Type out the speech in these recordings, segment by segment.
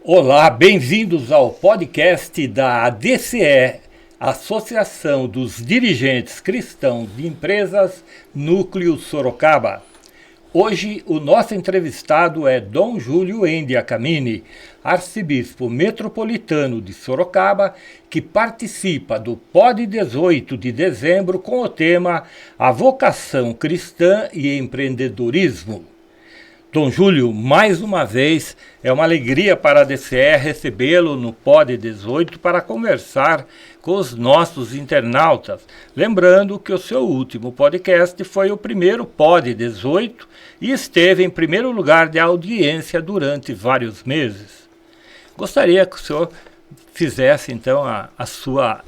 Olá, bem-vindos ao podcast da ADCE, Associação dos Dirigentes Cristãos de Empresas, Núcleo Sorocaba. Hoje o nosso entrevistado é Dom Júlio Endia Camini, arcebispo metropolitano de Sorocaba, que participa do POD 18 de dezembro com o tema A Vocação Cristã e Empreendedorismo. Dom Júlio, mais uma vez, é uma alegria para a DCE recebê-lo no POD 18 para conversar com os nossos internautas. Lembrando que o seu último podcast foi o primeiro POD 18 e esteve em primeiro lugar de audiência durante vários meses. Gostaria que o senhor fizesse, então, a sua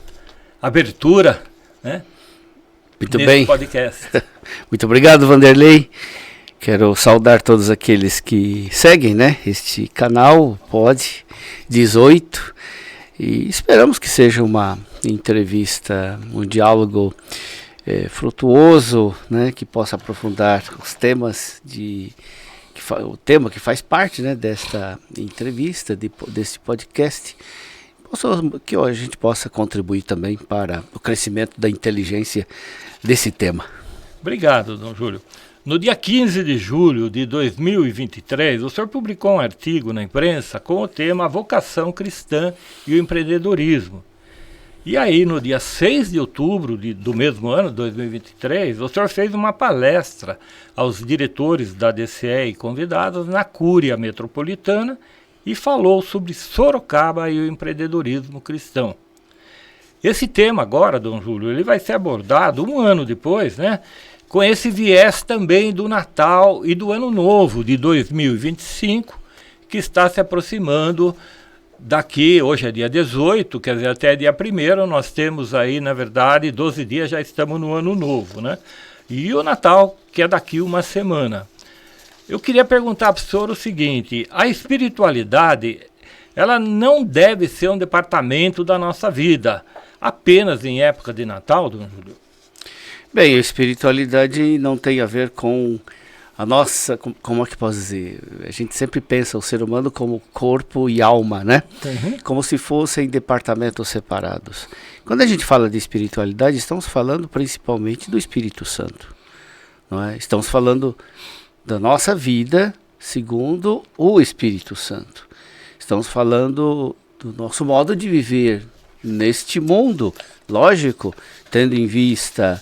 abertura, né, Muito nesse bem. podcast. Muito obrigado, Vanderlei. Quero saudar todos aqueles que seguem, este canal POD 18 e esperamos que seja uma entrevista, um diálogo frutuoso, que possa aprofundar os temas o tema que faz parte, desta entrevista, desse podcast, que a gente possa contribuir também para o crescimento da inteligência desse tema. Obrigado, Dom Júlio. No dia 15 de julho de 2023, o senhor publicou um artigo na imprensa com o tema A Vocação Cristã e o Empreendedorismo. E aí, no dia 6 de outubro do mesmo ano, 2023, o senhor fez uma palestra aos diretores da DCE e convidados na Cúria Metropolitana e falou sobre Sorocaba e o empreendedorismo cristão. Esse tema agora, Dom Júlio, ele vai ser abordado um ano depois, com esse viés também do Natal e do Ano Novo de 2025, que está se aproximando daqui, hoje é dia 18, quer dizer, até dia 1º, nós temos aí, na verdade, 12 dias já estamos no Ano Novo, E o Natal, que é daqui uma semana. Eu queria perguntar para o senhor o seguinte: a espiritualidade, ela não deve ser um departamento da nossa vida, apenas em época de Natal, Dom Júlio? Bem, a espiritualidade não tem a ver com a nossa, como é que posso dizer? A gente sempre pensa o ser humano como corpo e alma, Uhum. Como se fossem departamentos separados. Quando a gente fala de espiritualidade, estamos falando principalmente do Espírito Santo, não é? Estamos falando da nossa vida segundo o Espírito Santo. Estamos falando do nosso modo de viver neste mundo, lógico, tendo em vista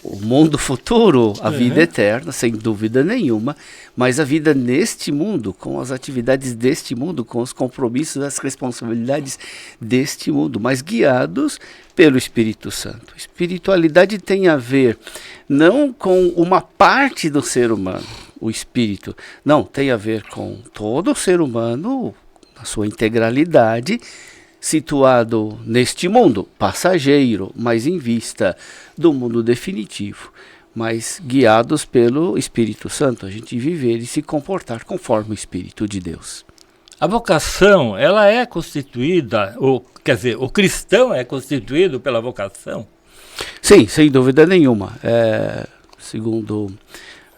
o mundo futuro, a vida eterna, sem dúvida nenhuma, mas a vida neste mundo, com as atividades deste mundo, com os compromissos, as responsabilidades deste mundo, mas guiados pelo Espírito Santo. Espiritualidade tem a ver não com uma parte do ser humano, o espírito, não, tem a ver com todo o ser humano, na sua integralidade, situado neste mundo passageiro, mas em vista do mundo definitivo, mas guiados pelo Espírito Santo, a gente viver e se comportar conforme o Espírito de Deus. A vocação, ela é constituída, quer dizer, o cristão é constituído pela vocação? Sim, sem dúvida nenhuma. Segundo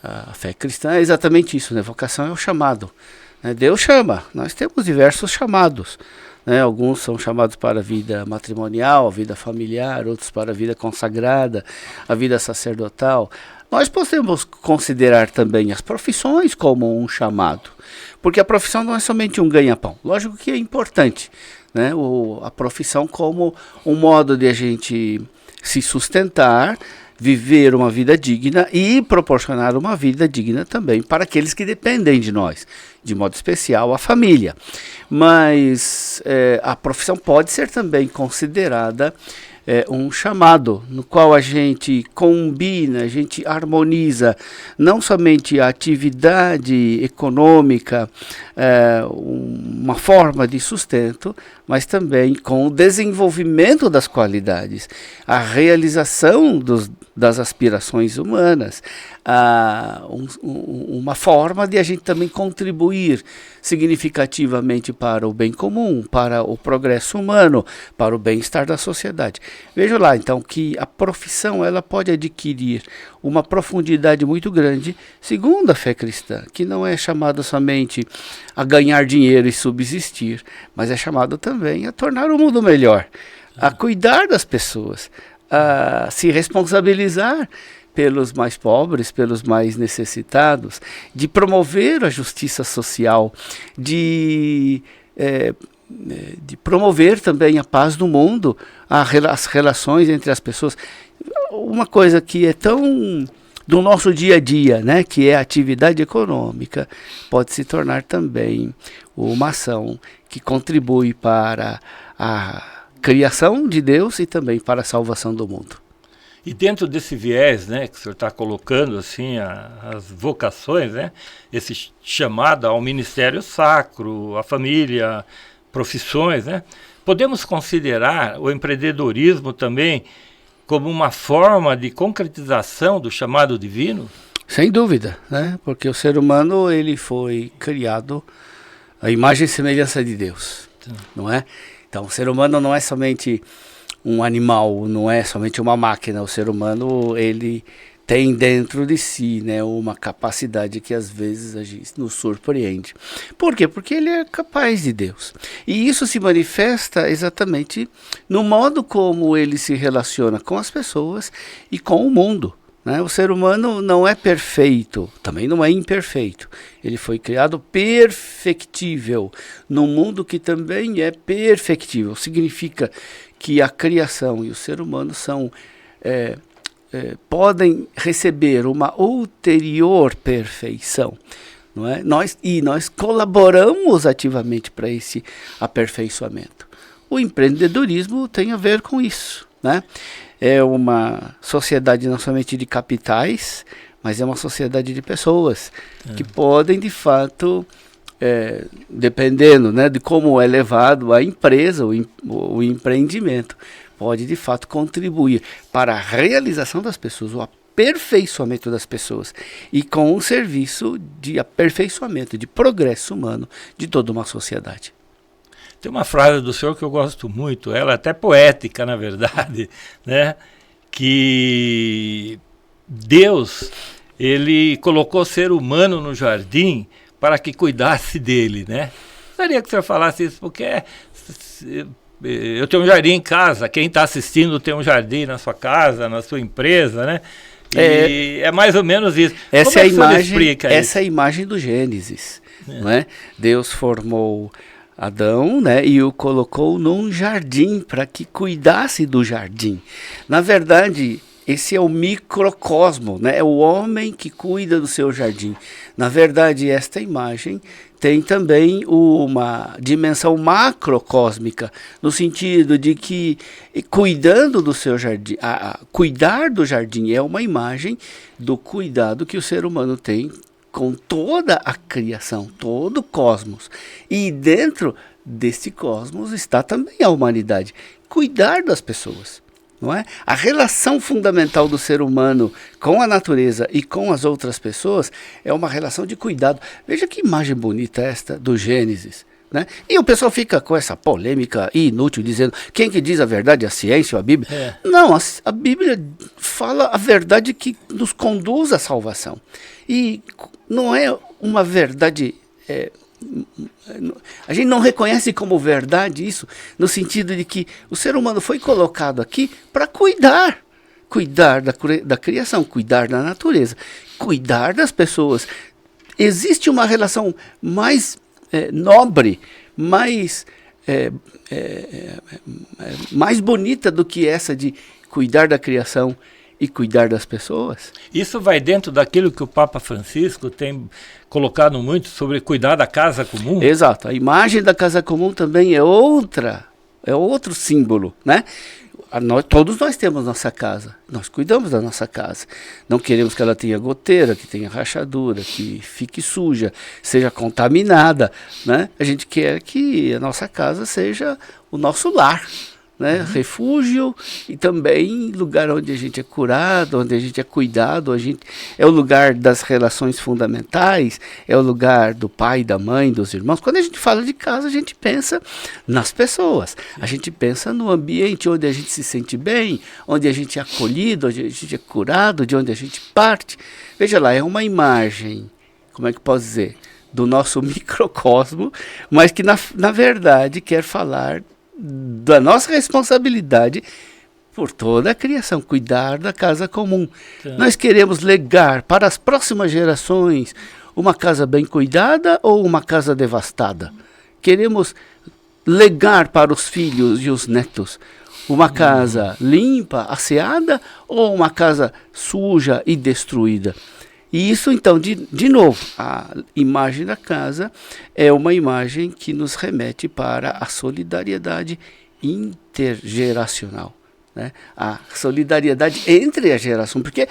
a fé cristã, é exatamente isso, Vocação é o chamado. Deus chama, nós temos diversos chamados. Alguns são chamados para a vida matrimonial, a vida familiar, outros para a vida consagrada, a vida sacerdotal. Nós podemos considerar também as profissões como um chamado, porque a profissão não é somente um ganha-pão. Lógico que é importante, a profissão como um modo de a gente se sustentar, viver uma vida digna e proporcionar uma vida digna também para aqueles que dependem de nós, de modo especial a família. Mas a profissão pode ser também considerada um chamado no qual a gente combina, a gente harmoniza não somente a atividade econômica, uma forma de sustento, mas também com o desenvolvimento das qualidades, a realização das aspirações humanas, uma forma de a gente também contribuir significativamente para o bem comum, para o progresso humano, para o bem-estar da sociedade. Veja lá, então, que a profissão ela pode adquirir uma profundidade muito grande, segundo a fé cristã, que não é chamada somente a ganhar dinheiro e subsistir, mas é chamada também a tornar o mundo melhor, a cuidar das pessoas, a se responsabilizar pelos mais pobres, pelos mais necessitados, de promover a justiça social, de promover também a paz no mundo, as relações entre as pessoas. Uma coisa que é tão do nosso dia a dia, né, que é a atividade econômica, pode se tornar também uma ação que contribui para a criação de Deus e também para a salvação do mundo. E dentro desse viés, né, que o senhor está colocando assim, as vocações, né, esse chamado ao ministério sacro, a família, profissões, né, podemos considerar o empreendedorismo também como uma forma de concretização do chamado divino? Sem dúvida, né, porque o ser humano ele foi criado à imagem e semelhança de Deus, não é? Então o ser humano não é somente um animal, não é somente uma máquina. O ser humano ele tem dentro de si, né, uma capacidade que às vezes a gente nos surpreende. Por quê? Porque ele é capaz de Deus. E isso se manifesta exatamente no modo como ele se relaciona com as pessoas e com o mundo. Né? O ser humano não é perfeito, também não é imperfeito. Ele foi criado perfectível, num mundo que também é perfectível. Significa que a criação e o ser humano podem receber uma ulterior perfeição. Não é? Nós colaboramos ativamente para esse aperfeiçoamento. O empreendedorismo tem a ver com isso, né? É uma sociedade não somente de capitais, mas é uma sociedade de pessoas que podem, de fato, dependendo, né, de como é levado a empresa, o empreendimento, pode, de fato, contribuir para a realização das pessoas, o aperfeiçoamento das pessoas e com um serviço de aperfeiçoamento, de progresso humano de toda uma sociedade. Tem uma frase do senhor que eu gosto muito, ela é até poética, na verdade, né? Que Deus, ele colocou o ser humano no jardim para que cuidasse dele, né? Gostaria que o senhor falasse isso, porque eu tenho um jardim em casa, quem está assistindo tem um jardim na sua casa, na sua empresa, né? E é mais ou menos isso. Essa é a imagem, essa é a imagem do Gênesis, não é? Deus formou Adão, né, e o colocou num jardim para que cuidasse do jardim. Na verdade, esse é o microcosmo, né? É o homem que cuida do seu jardim. Na verdade, esta imagem tem também uma dimensão macrocósmica, no sentido de que cuidando do seu jardim, cuidar do jardim é uma imagem do cuidado que o ser humano tem com toda a criação, todo o cosmos. E dentro desse cosmos está também a humanidade. Cuidar das pessoas, não é? A relação fundamental do ser humano com a natureza e com as outras pessoas é uma relação de cuidado. Veja que imagem bonita esta do Gênesis. Né? E o pessoal fica com essa polêmica inútil, dizendo quem que diz a verdade, a ciência ou a Bíblia? Não, a Bíblia fala a verdade que nos conduz à salvação. E não é uma verdade... a gente não reconhece como verdade isso, no sentido de que o ser humano foi colocado aqui para cuidar da criação, cuidar da natureza, cuidar das pessoas. Existe uma relação mais nobre, mais bonita do que essa de cuidar da criação e cuidar das pessoas. Isso vai dentro daquilo que o Papa Francisco tem colocado muito sobre cuidar da casa comum? Exato, a imagem da casa comum também é outro símbolo, né? Todos nós temos nossa casa, nós cuidamos da nossa casa, não queremos que ela tenha goteira, que tenha rachadura, que fique suja, seja contaminada, né? A gente quer que a nossa casa seja o nosso lar, né? Refúgio e também lugar onde a gente é curado, onde a gente é cuidado, é o lugar das relações fundamentais, é o lugar do pai, da mãe, dos irmãos. Quando a gente fala de casa, a gente pensa nas pessoas, a gente pensa no ambiente onde a gente se sente bem, onde a gente é acolhido, onde a gente é curado, de onde a gente parte. Veja lá, é uma imagem, como é que posso dizer, do nosso microcosmo, mas que na verdade quer falar da nossa responsabilidade por toda a criação, cuidar da casa comum. Nós queremos legar para as próximas gerações uma casa bem cuidada ou uma casa devastada? Queremos legar para os filhos e os netos uma casa limpa, asseada ou uma casa suja e destruída? E isso, então, de novo, a imagem da casa é uma imagem que nos remete para a solidariedade intergeracional, né? A solidariedade entre as gerações, porque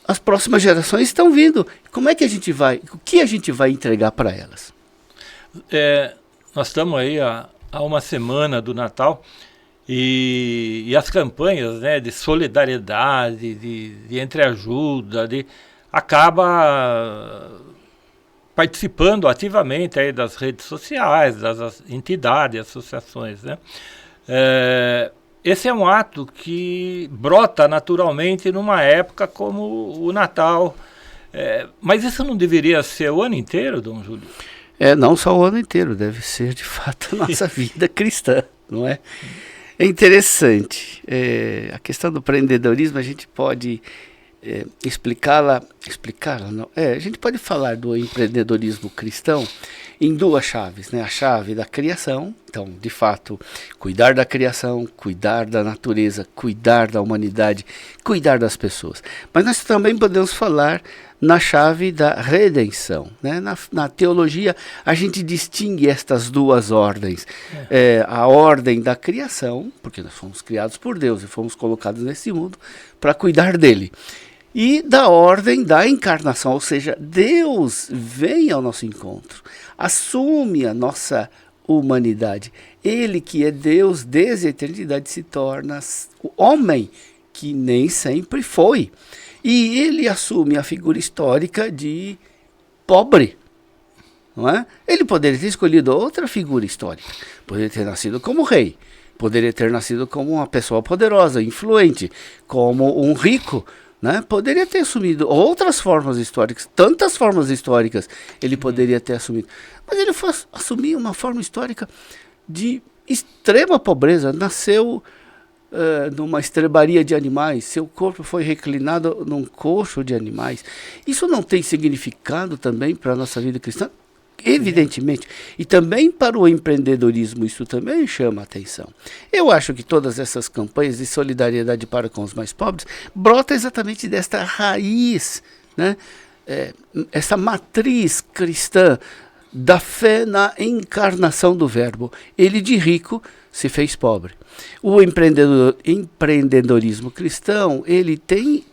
as próximas gerações estão vindo. Como é que o que a gente vai entregar para elas? Nós estamos aí há uma semana do Natal e as campanhas, né, de solidariedade, de entreajuda, acaba participando ativamente aí das redes sociais, das entidades, associações, né? Esse é um ato que brota naturalmente numa época como o Natal. Mas isso não deveria ser o ano inteiro, Dom Júlio? Não só o ano inteiro, deve ser de fato a nossa vida cristã, não é? É interessante. A questão do empreendedorismo, a gente pode explicá-la não. A gente pode falar do empreendedorismo cristão em duas chaves, né? A chave da criação, então, de fato, cuidar da criação, cuidar da natureza, cuidar da humanidade, cuidar das pessoas. Mas nós também podemos falar na chave da redenção, né? Na teologia, a gente distingue estas duas ordens. A ordem da criação, porque nós fomos criados por Deus e fomos colocados nesse mundo para cuidar dele. E da ordem da encarnação, ou seja, Deus vem ao nosso encontro, assume a nossa humanidade. Ele que é Deus desde a eternidade se torna o homem que nem sempre foi. E ele assume a figura histórica de pobre, não é? Ele poderia ter escolhido outra figura histórica, poderia ter nascido como rei, poderia ter nascido como uma pessoa poderosa, influente, como um rico, né? Poderia ter assumido outras formas históricas, tantas formas históricas ele poderia ter assumido. Mas ele foi assumir uma forma histórica de extrema pobreza. Nasceu numa estrebaria de animais, seu corpo foi reclinado num coxo de animais. Isso não tem significado também para a nossa vida cristã? Evidentemente. E também para o empreendedorismo isso também chama a atenção. Eu acho que todas essas campanhas de solidariedade para com os mais pobres brota exatamente desta raiz, né? Essa matriz cristã da fé na encarnação do Verbo. Ele de rico se fez pobre. O empreendedorismo cristão, ele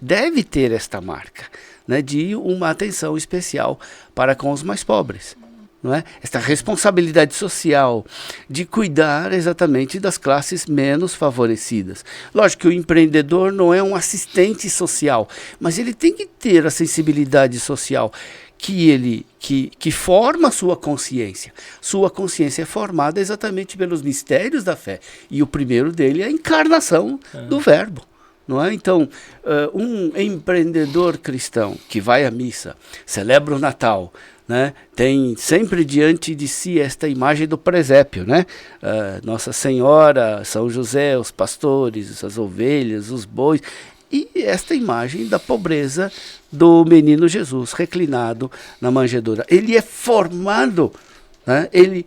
deve ter esta marca, né, de uma atenção especial para com os mais pobres. Não é? Esta responsabilidade social de cuidar exatamente das classes menos favorecidas. Lógico que o empreendedor não é um assistente social, mas ele tem que ter a sensibilidade social que forma a sua consciência. Sua consciência é formada exatamente pelos mistérios da fé. E o primeiro dele é a encarnação do Verbo. Não é? Então, um empreendedor cristão que vai à missa, celebra o Natal, né, tem sempre diante de si esta imagem do presépio, né? Nossa Senhora, São José, os pastores, as ovelhas, os bois, e esta imagem da pobreza do menino Jesus reclinado na manjedoura. Ele é formado, né? Ele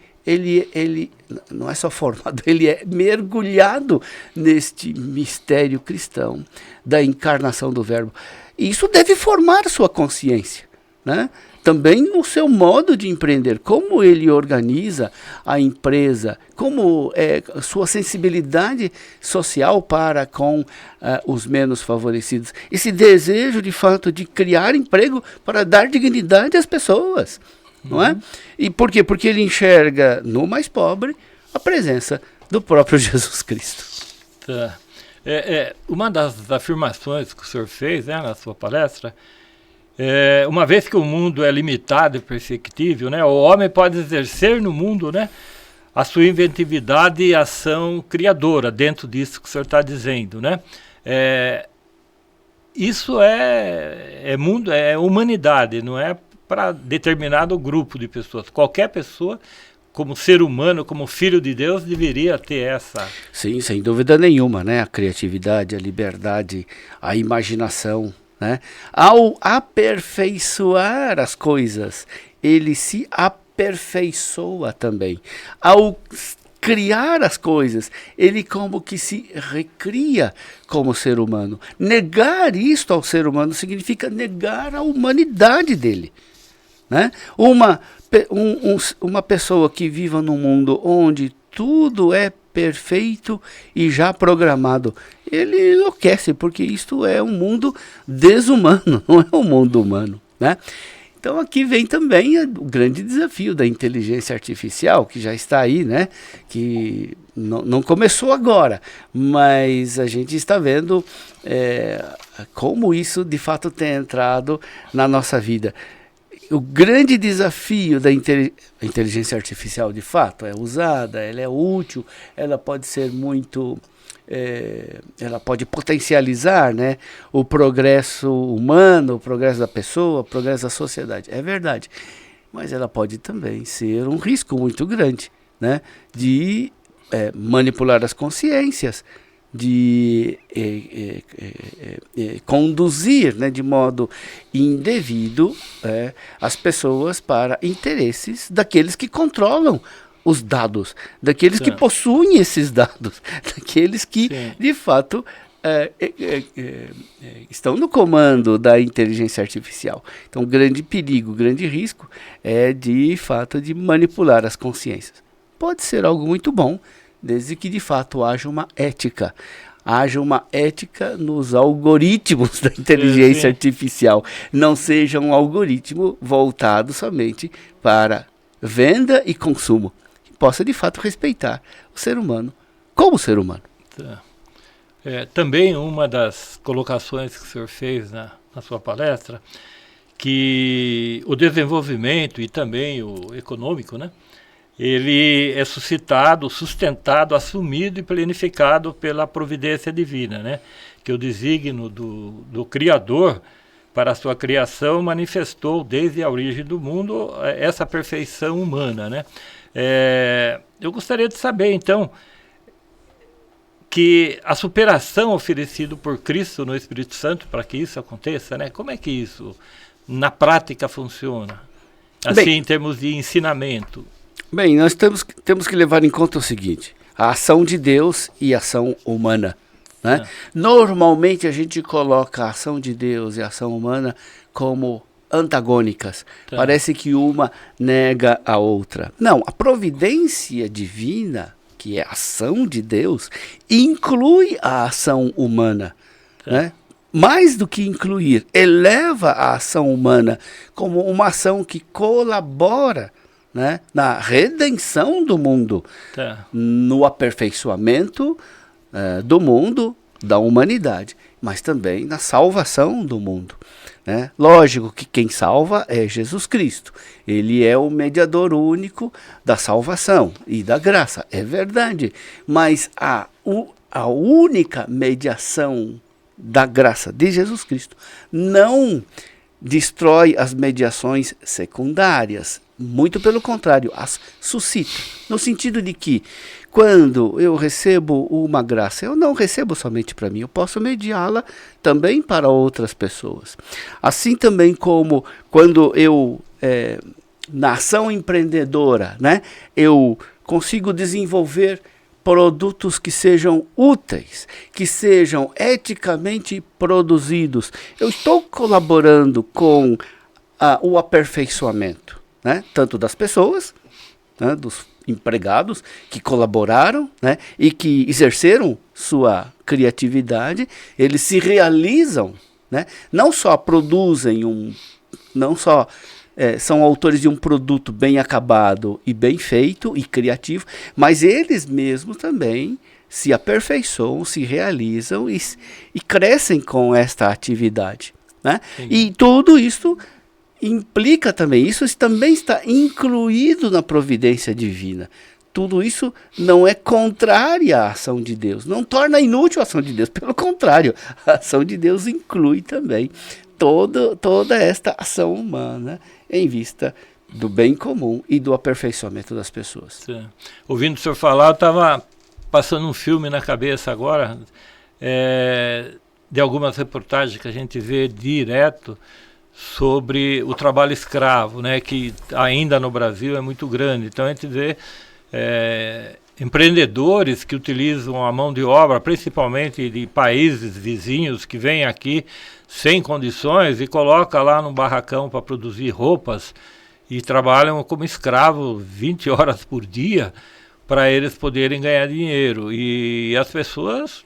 não é só formado, ele é mergulhado neste mistério cristão da encarnação do Verbo. E isso deve formar sua consciência, né? Também no seu modo de empreender, como ele organiza a empresa, como sua sensibilidade social para com os menos favorecidos. Esse desejo, de fato, de criar emprego para dar dignidade às pessoas. Não é? E por quê? Porque ele enxerga no mais pobre a presença do próprio Jesus Cristo. Tá. Uma das afirmações que o senhor fez, né, na sua palestra, uma vez que o mundo é limitado e perceptível, né, o homem pode exercer no mundo, né, a sua inventividade e ação criadora dentro disso que o senhor está dizendo, né? Isso é mundo, é humanidade, não é para determinado grupo de pessoas. Qualquer pessoa, como ser humano, como filho de Deus, deveria ter essa... Sim, sem dúvida nenhuma, né? A criatividade, a liberdade, a imaginação, né? Ao aperfeiçoar as coisas, ele se aperfeiçoa também. Ao criar as coisas, ele como que se recria como ser humano. Negar isto ao ser humano significa negar a humanidade dele, né? Uma pessoa que viva num mundo onde tudo é perfeito e já programado, ele enlouquece, porque isto é um mundo desumano, não é um mundo humano, né? Então aqui vem também o grande desafio da inteligência artificial, que já está aí, né? Que não começou agora, mas a gente está vendo como isso de fato tem entrado na nossa vida. O grande desafio da inteligência artificial, de fato, é usada, ela é útil, ela pode ser muito... ela pode potencializar, né, o progresso humano, o progresso da pessoa, o progresso da sociedade. É verdade. Mas ela pode também ser um risco muito grande, né, de manipular as consciências, de conduzir, né, de modo indevido as pessoas para interesses daqueles que controlam os dados, daqueles que possuem esses dados, daqueles que, de fato, estão no comando da inteligência artificial. Então, o grande perigo, o grande risco é, de fato, de manipular as consciências. Pode ser algo muito bom, desde que, de fato, haja uma ética. Haja uma ética nos algoritmos da inteligência artificial. Não seja um algoritmo voltado somente para venda e consumo. Possa, de fato, respeitar o ser humano como ser humano. Tá. Também uma das colocações que o senhor fez na sua palestra, que o desenvolvimento e também o econômico, né, ele é suscitado, sustentado, assumido e planificado pela providência divina, né, que o desígnio do Criador para a sua criação manifestou desde a origem do mundo essa perfeição humana, né? Eu gostaria de saber, então, que a superação oferecida por Cristo no Espírito Santo para que isso aconteça, né? Como é que isso, na prática, funciona? Assim, em termos de ensinamento. Bem, nós temos que levar em conta o seguinte, a ação de Deus e a ação humana, né? Normalmente a gente coloca a ação de Deus e a ação humana como antagônicas. Parece que uma nega a outra. Não, a providência divina, que é a ação de Deus, inclui a ação humana, né? Mais do que incluir, eleva a ação humana como uma ação que colabora, né, na redenção do mundo, no aperfeiçoamento do mundo, da humanidade, mas também na salvação do mundo, né? Lógico que quem salva é Jesus Cristo. Ele é o mediador único da salvação e da graça, é verdade. Mas a única mediação da graça de Jesus Cristo não destrói as mediações secundárias. Muito pelo contrário, as suscita. No sentido de que, quando eu recebo uma graça, eu não recebo somente para mim, eu posso mediá-la também para outras pessoas. Assim também como quando eu, na ação empreendedora, né, eu consigo desenvolver produtos que sejam úteis, que sejam eticamente produzidos. Eu estou colaborando com o aperfeiçoamento, né, tanto das pessoas, né, dos empregados que colaboraram, né, e que exerceram sua criatividade, eles se realizam, né, não só produzem não só são autores de um produto bem acabado e bem feito e criativo, mas eles mesmos também se aperfeiçoam, se realizam e crescem com esta atividade, né? E tudo isso implica também, isso também está incluído na providência divina. Tudo isso não é contrária à ação de Deus, não torna inútil a ação de Deus, pelo contrário, a ação de Deus inclui também toda esta ação humana em vista do bem comum e do aperfeiçoamento das pessoas. Sim. Ouvindo o senhor falar, eu estava passando um filme na cabeça agora, de algumas reportagens que a gente vê direto sobre o trabalho escravo, né, que ainda no Brasil é muito grande. Então a gente vê empreendedores que utilizam a mão de obra, principalmente de países vizinhos, que vêm aqui sem condições e coloca lá no barracão para produzir roupas e trabalham como escravo 20 horas por dia para eles poderem ganhar dinheiro. E as pessoas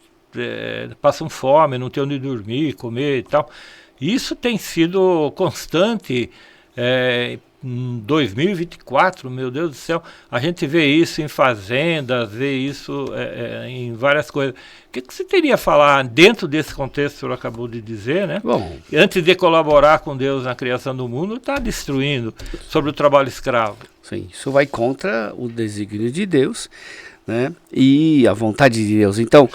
passam fome, não têm onde dormir, comer e tal. Isso tem sido constante em 2024, meu Deus do céu. A gente vê isso em fazendas, vê isso em várias coisas. O que você teria a falar dentro desse contexto que o senhor acabou de dizer, né? Bom, antes de colaborar com Deus na criação do mundo, está destruindo sobre o trabalho escravo. Sim, isso vai contra o desígnio de Deus, né? E a vontade de Deus. Então,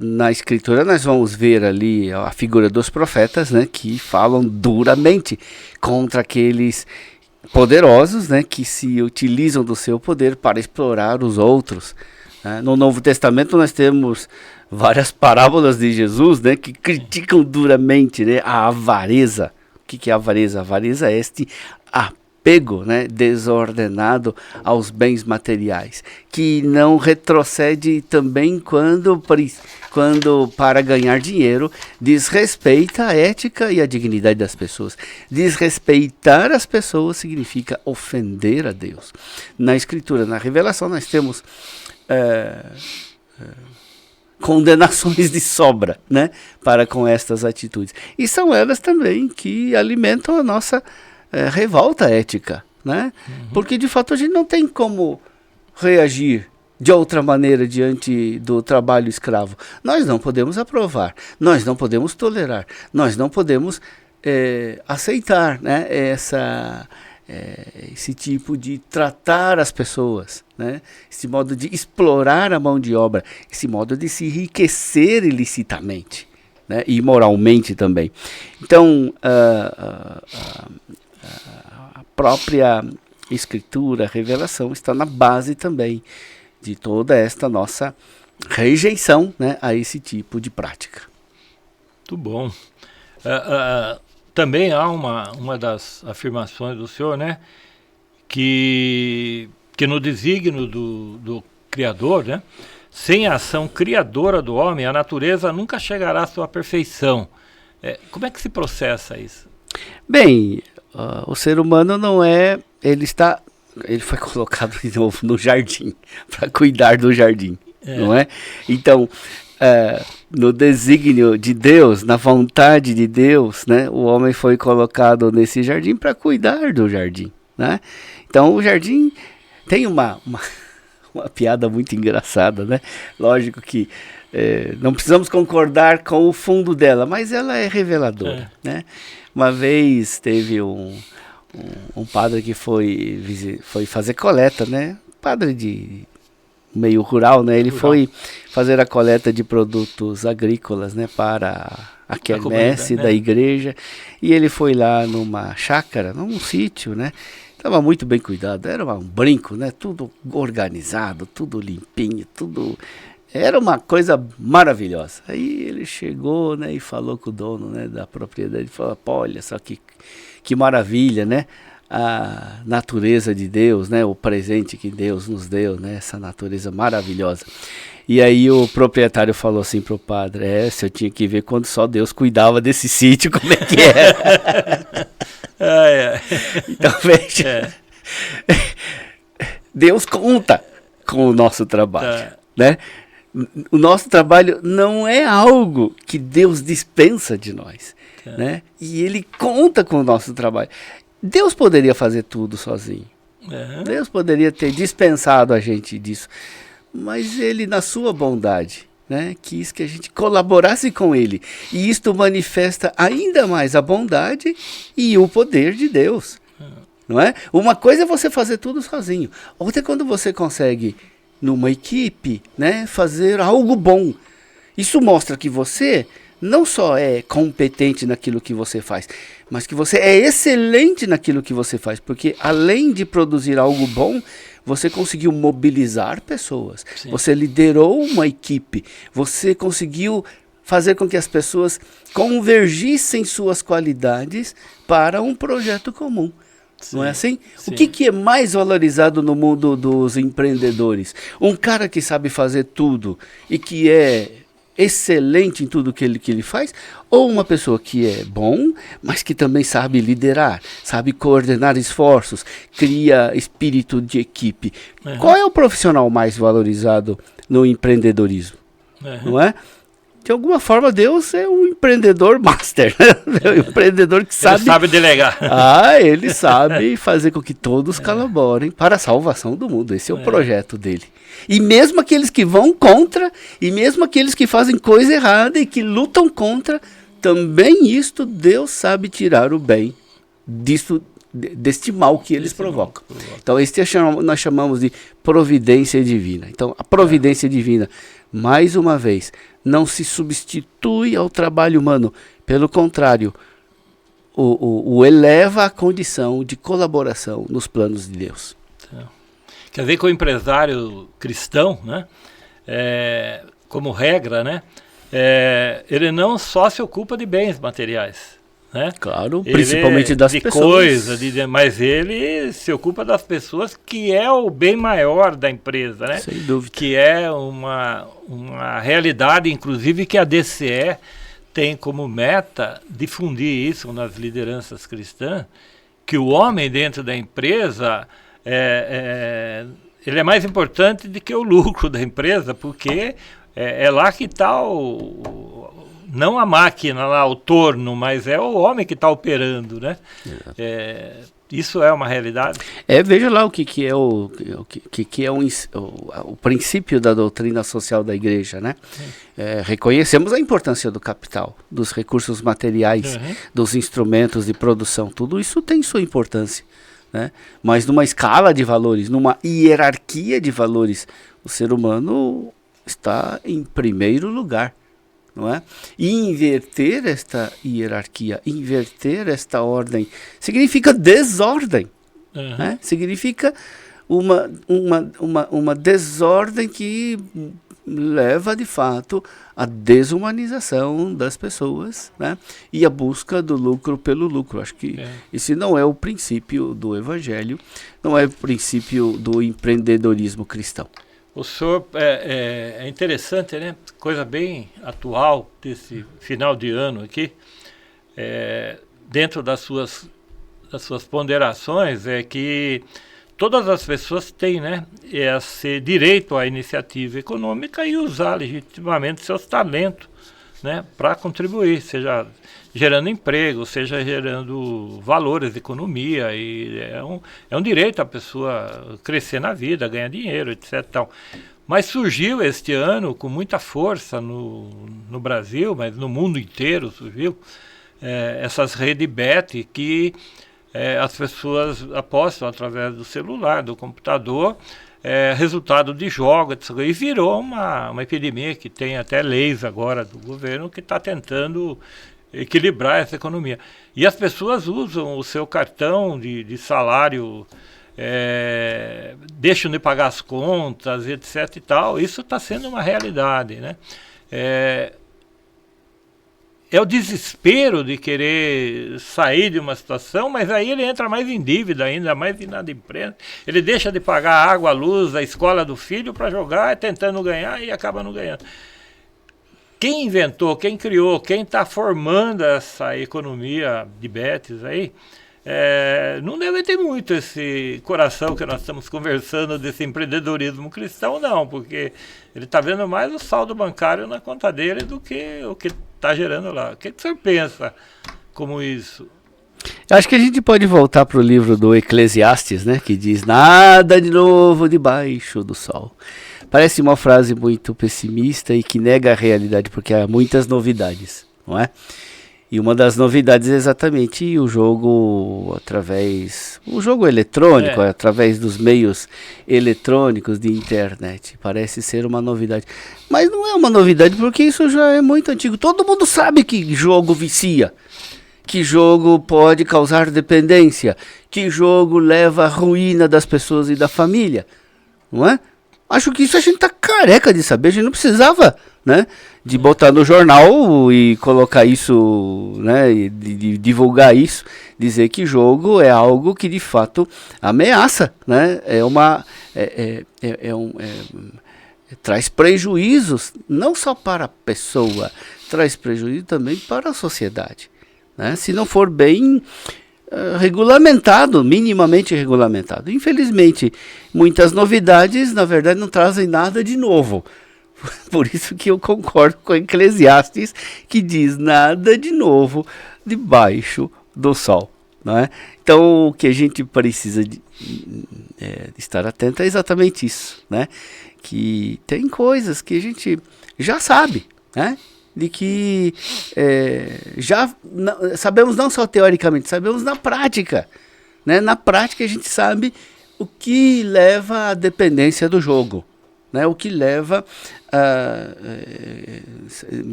na Escritura nós vamos ver ali a figura dos profetas, né, que falam duramente contra aqueles poderosos, né, que se utilizam do seu poder para explorar os outros. No Novo Testamento nós temos várias parábolas de Jesus, né, que criticam duramente, né, a avareza. O que é avareza? A avareza é este apego, né, desordenado aos bens materiais, que não retrocede também quando para ganhar dinheiro desrespeita a ética e a dignidade das pessoas. Desrespeitar as pessoas significa ofender a Deus. Na Escritura, na Revelação, nós temos condenações de sobra, né, para com estas atitudes. E são elas também que alimentam a nossa revolta ética, né? Porque de fato a gente não tem como reagir de outra maneira diante do trabalho escravo. Nós não podemos aprovar, nós não podemos tolerar, nós não podemos aceitar, né, esse tipo de tratar as pessoas, né? Esse modo de explorar a mão de obra, esse modo de se enriquecer ilicitamente, né? E moralmente também. Então, a própria Escritura, a revelação, está na base também de toda esta nossa rejeição, né, a esse tipo de prática. Muito bom. Também há uma das afirmações do senhor, né, que no desígnio do Criador, né, sem a ação criadora do homem, a natureza nunca chegará à sua perfeição. Como é que se processa isso? Bem, o ser humano não é... Ele foi colocado de novo no jardim, para cuidar do jardim, não é? Então, no desígnio de Deus, na vontade de Deus, né, o homem foi colocado nesse jardim para cuidar do jardim, né? Então, o jardim tem uma piada muito engraçada, né? Lógico que não precisamos concordar com o fundo dela, mas ela é reveladora, né? Uma vez teve um padre que foi fazer coleta, né? Padre de meio rural, né? Ele foi fazer a coleta de produtos agrícolas, né? Para a quermesse da igreja. E ele foi lá numa chácara, num sítio, né? Estava muito bem cuidado, era um brinco, né? Tudo organizado, tudo limpinho, tudo... Era uma coisa maravilhosa. Aí ele chegou, né, e falou com o dono, né, da propriedade, falou: pô, olha só que maravilha, né? A natureza de Deus, né? O presente que Deus nos deu, né? Essa natureza maravilhosa. E aí o proprietário falou assim pro padre: se eu tinha que ver quando só Deus cuidava desse sítio, como é que era? Então veja, Deus conta com o nosso trabalho, né? O nosso trabalho não é algo que Deus dispensa de nós, né? E Ele conta com o nosso trabalho. Deus poderia fazer tudo sozinho. Deus poderia ter dispensado a gente disso. mas ele, na sua bondade, né, quis que a gente colaborasse com ele. E isto manifesta ainda mais a bondade e o poder de Deus. Não é? Uma coisa é você fazer tudo sozinho. Outra é quando você consegue, numa equipe, né, fazer algo bom. Isso mostra que você não só é competente naquilo que você faz, mas que você é excelente naquilo que você faz. Porque além de produzir algo bom, você conseguiu mobilizar pessoas. Sim. Você liderou uma equipe. Você conseguiu fazer com que as pessoas convergissem suas qualidades para um projeto comum. Sim, não é assim? Sim. O que é mais valorizado no mundo dos empreendedores? Um cara que sabe fazer tudo e que é excelente em tudo que ele faz, ou uma pessoa que é bom, mas que também sabe liderar, sabe coordenar esforços, cria espírito de equipe. Uhum. Qual é o profissional mais valorizado no empreendedorismo? Uhum. Não é? De alguma forma, Deus é um empreendedor master, né? É um empreendedor que sabe... Ele sabe delegar. Ele sabe fazer com que todos colaborem para a salvação do mundo. Esse é o projeto dele. E mesmo aqueles que vão contra, e mesmo aqueles que fazem coisa errada e que lutam contra, também isto Deus sabe tirar o bem deste mal que eles provocam. Então, este nós chamamos de providência divina. Então, a providência divina, mais uma vez, não se substitui ao trabalho humano. Pelo contrário, o eleva à condição de colaboração nos planos de Deus. Quer dizer que o empresário cristão, né, como regra, né, ele não só se ocupa de bens materiais. Né? Claro, principalmente das pessoas. Mas ele se ocupa das pessoas, que é o bem maior da empresa, né? Sem dúvida. Que é uma realidade, inclusive, que a DCE tem como meta difundir isso nas lideranças cristãs, que o homem dentro da empresa ele é mais importante do que o lucro da empresa, porque é lá que está não a máquina lá, o torno, mas é o homem que está operando, né? Isso é uma realidade. Veja lá o que é o princípio da doutrina social da igreja, né? Reconhecemos a importância do capital, dos recursos materiais, dos instrumentos de produção, tudo isso tem sua importância, né? Mas numa escala de valores, numa hierarquia de valores, o ser humano está em primeiro lugar. Não é? E inverter esta hierarquia, inverter esta ordem, significa desordem. Né? Significa uma desordem que leva, de fato, à desumanização das pessoas, né? E a busca do lucro pelo lucro. Acho que esse não é o princípio do Evangelho, não é o princípio do empreendedorismo cristão. O senhor, é interessante, né? Coisa bem atual desse final de ano aqui, dentro das suas ponderações, é que todas as pessoas têm, né, esse direito à iniciativa econômica e usar legitimamente seus talentos, né, para contribuir, seja gerando emprego, seja gerando valores de economia, e é um direito a pessoa crescer na vida, ganhar dinheiro, etc. Tal. Mas surgiu este ano com muita força no Brasil, mas no mundo inteiro surgiu, essas redes bet que as pessoas apostam através do celular, do computador, resultado de jogos, etc. E virou uma epidemia que tem até leis agora do governo que está tentando equilibrar essa economia. E as pessoas usam o seu cartão de salário, deixam de pagar as contas, etc. e tal. Isso está sendo uma realidade, né? É o desespero de querer sair de uma situação, mas aí ele entra mais em dívida ainda, mais inadimplente. Ele deixa de pagar a água, a luz, a escola do filho para jogar, tentando ganhar e acaba não ganhando. Quem inventou, quem criou, quem está formando essa economia de bets aí, não deve ter muito esse coração que nós estamos conversando desse empreendedorismo cristão, não, porque ele está vendo mais o saldo bancário na conta dele do que o que está gerando lá. O que o senhor pensa como isso? Acho que a gente pode voltar para o livro do Eclesiastes, né, que diz: nada de novo debaixo do sol. Parece uma frase muito pessimista e que nega a realidade, porque há muitas novidades, não é? E uma das novidades é exatamente o jogo eletrônico, através dos meios eletrônicos de internet. Parece ser uma novidade. Mas não é uma novidade, porque isso já é muito antigo. Todo mundo sabe que jogo vicia, que jogo pode causar dependência, que jogo leva à ruína das pessoas e da família, não é? Acho que isso a gente tá careca de saber, a gente não precisava, né, de botar no jornal e colocar isso, né, e de divulgar isso, dizer que jogo é algo que de fato ameaça, né, traz prejuízos não só para a pessoa, traz prejuízo também para a sociedade, né, se não for bem regulamentado, minimamente regulamentado. Infelizmente, muitas novidades, na verdade, não trazem nada de novo. Por isso que eu concordo com Eclesiastes, que diz nada de novo debaixo do sol. Não é? Então, o que a gente precisa de estar atento é exatamente isso, né? Que tem coisas que a gente já sabe, né? De que sabemos não só teoricamente, sabemos na prática, né? Na prática a gente sabe o que leva à dependência do jogo, né? O que leva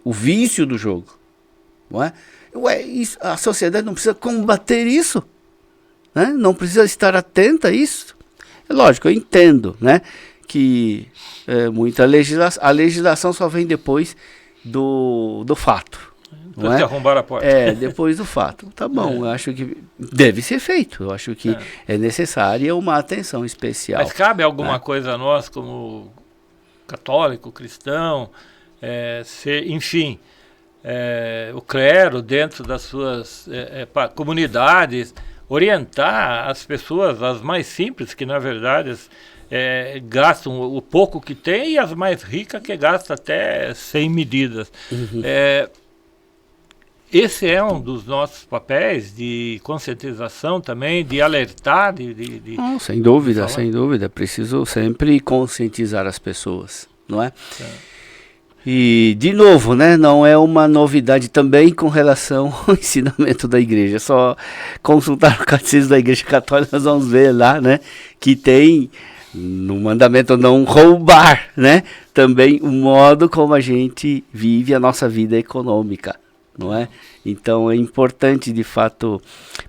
o vício do jogo, não é? A sociedade não precisa combater isso, né? Não precisa estar atenta a isso. É lógico, eu entendo, né? Que a legislação só vem depois do fato. Não é? Arrombar a porta. Depois do fato. Tá bom, eu acho que deve ser feito. Eu acho que é necessária uma atenção especial. Mas cabe alguma coisa a nós, como católico, cristão, enfim, o clero dentro das suas comunidades, orientar as pessoas, as mais simples, que na verdade gastam o pouco que tem, e as mais ricas que gastam até sem medidas. Uhum. Esse é um dos nossos papéis de conscientização também, de alertar, sem dúvida, sem dúvida. Preciso sempre conscientizar as pessoas, não é? E, de novo, né, não é uma novidade também com relação ao ensinamento da igreja. Só consultar o catecismo da Igreja Católica, nós vamos ver lá, né, que tem no mandamento não roubar, né, também o modo como a gente vive a nossa vida econômica, não é? Então é importante, de fato.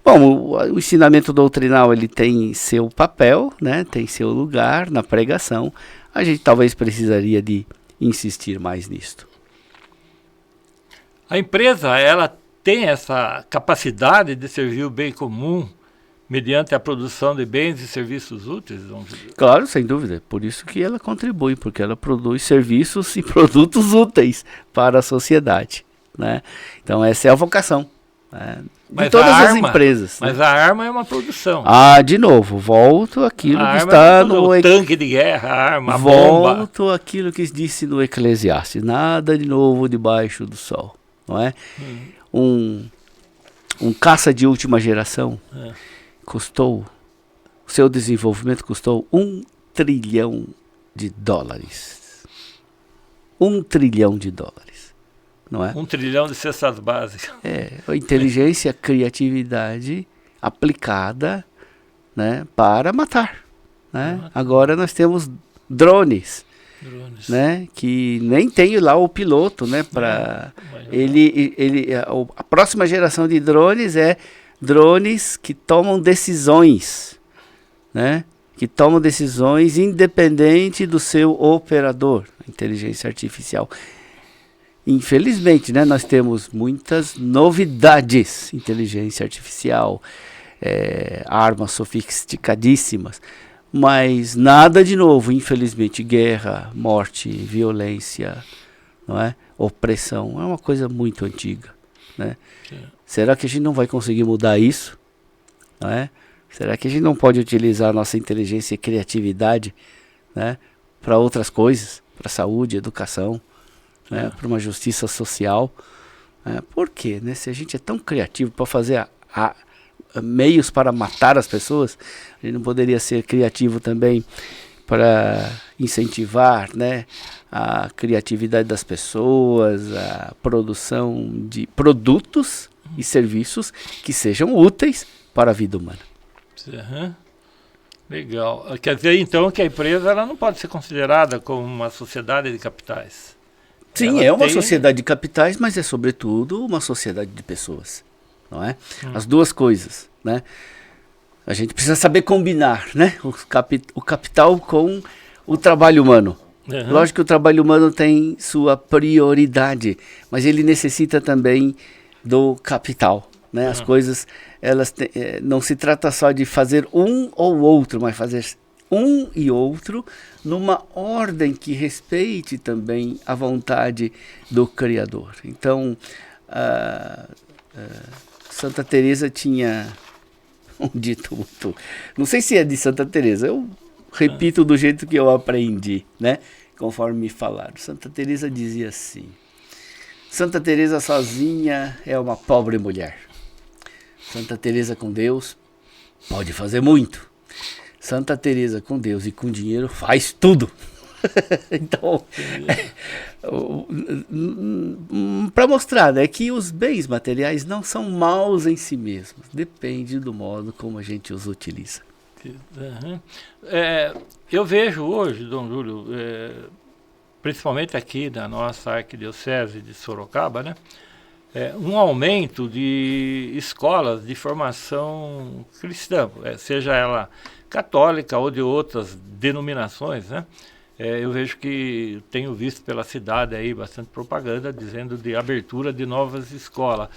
Bom, o ensinamento doutrinal, ele tem seu papel, né, tem seu lugar na pregação. A gente talvez precisaria de insistir mais nisto. A empresa, ela tem essa capacidade de servir o bem comum mediante a produção de bens e serviços úteis? Claro, sem dúvida. Por isso que ela contribui, porque ela produz serviços e produtos úteis para a sociedade, né? Então essa é a vocação, né, de todas as empresas. Mas a arma é uma produção. De novo, volto àquilo que está no tanque de guerra, a arma, a bomba. Volto àquilo que disse no Eclesiastes, nada de novo debaixo do sol, não é? Um caça de última geração custou, o seu desenvolvimento custou $1 trilhão. $1 trilhão, não é? 1 trilhão de cestas básicas. A inteligência, a criatividade aplicada, né, para matar, né? Agora nós temos drones, né, que nem tem lá o piloto, né, para a próxima geração de drones é drones que tomam decisões, né, que tomam decisões independente do seu operador, inteligência artificial. Infelizmente, né, nós temos muitas novidades, inteligência artificial, armas sofisticadíssimas, mas nada de novo, infelizmente. Guerra, morte, violência, não é? Opressão, é uma coisa muito antiga, né? Será que a gente não vai conseguir mudar isso? Não é? Será que a gente não pode utilizar a nossa inteligência e criatividade, né, para outras coisas, para saúde, educação, né, para uma justiça social? Por quê? Né? Se a gente é tão criativo para fazer meios para matar as pessoas, a gente não poderia ser criativo também para incentivar, né, a criatividade das pessoas, a produção de produtos e serviços que sejam úteis para a vida humana. Uhum. Legal. Quer dizer, então, que a empresa ela não pode ser considerada como uma sociedade de capitais. Sim, é uma sociedade de capitais, mas é sobretudo uma sociedade de pessoas, não é? As duas coisas, né? A gente precisa saber combinar, né? O capital com o trabalho humano. Uhum. Lógico que o trabalho humano tem sua prioridade, mas ele necessita também do capital, né? As coisas, elas não se trata só de fazer um ou outro, mas fazer um e outro numa ordem que respeite também a vontade do Criador. Então, Santa Teresa tinha um dito muito, não sei se é de Santa Teresa, eu repito do jeito que eu aprendi, né? Conforme me falaram. Santa Teresa dizia assim: Santa Teresa sozinha é uma pobre mulher. Santa Teresa com Deus pode fazer muito. Santa Teresa com Deus e com dinheiro faz tudo. Então, para mostrar, né, que os bens materiais não são maus em si mesmos. Depende do modo como a gente os utiliza. Uhum. Eu vejo hoje, Dom Júlio, principalmente aqui na nossa arquidiocese de Sorocaba, né, um aumento de escolas de formação cristã, seja ela católica ou de outras denominações, né? Eu vejo que tenho visto pela cidade aí bastante propaganda dizendo de abertura de novas escolas.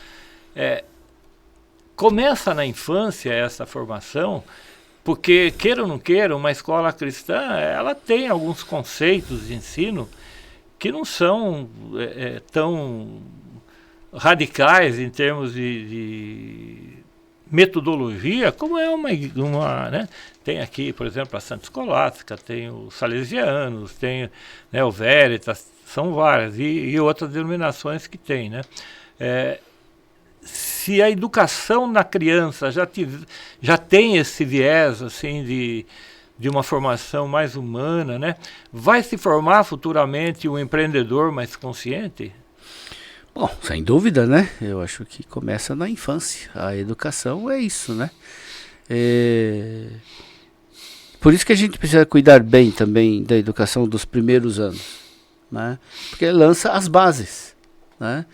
Começa na infância essa formação, porque, queira ou não queira, uma escola cristã, ela tem alguns conceitos de ensino que não são tão radicais em termos de metodologia, como é uma né? Tem aqui, por exemplo, a Santa Escolástica, tem os Salesianos, tem, né, o Veritas, são várias, e outras denominações que tem, né? Se a educação na criança já tem esse viés assim de uma formação mais humana, né? Vai se formar futuramente um empreendedor mais consciente? Bom, sem dúvida, né? Eu acho que começa na infância. A educação é isso, né? Por isso que a gente precisa cuidar bem também da educação dos primeiros anos, né? Porque lança as bases, né?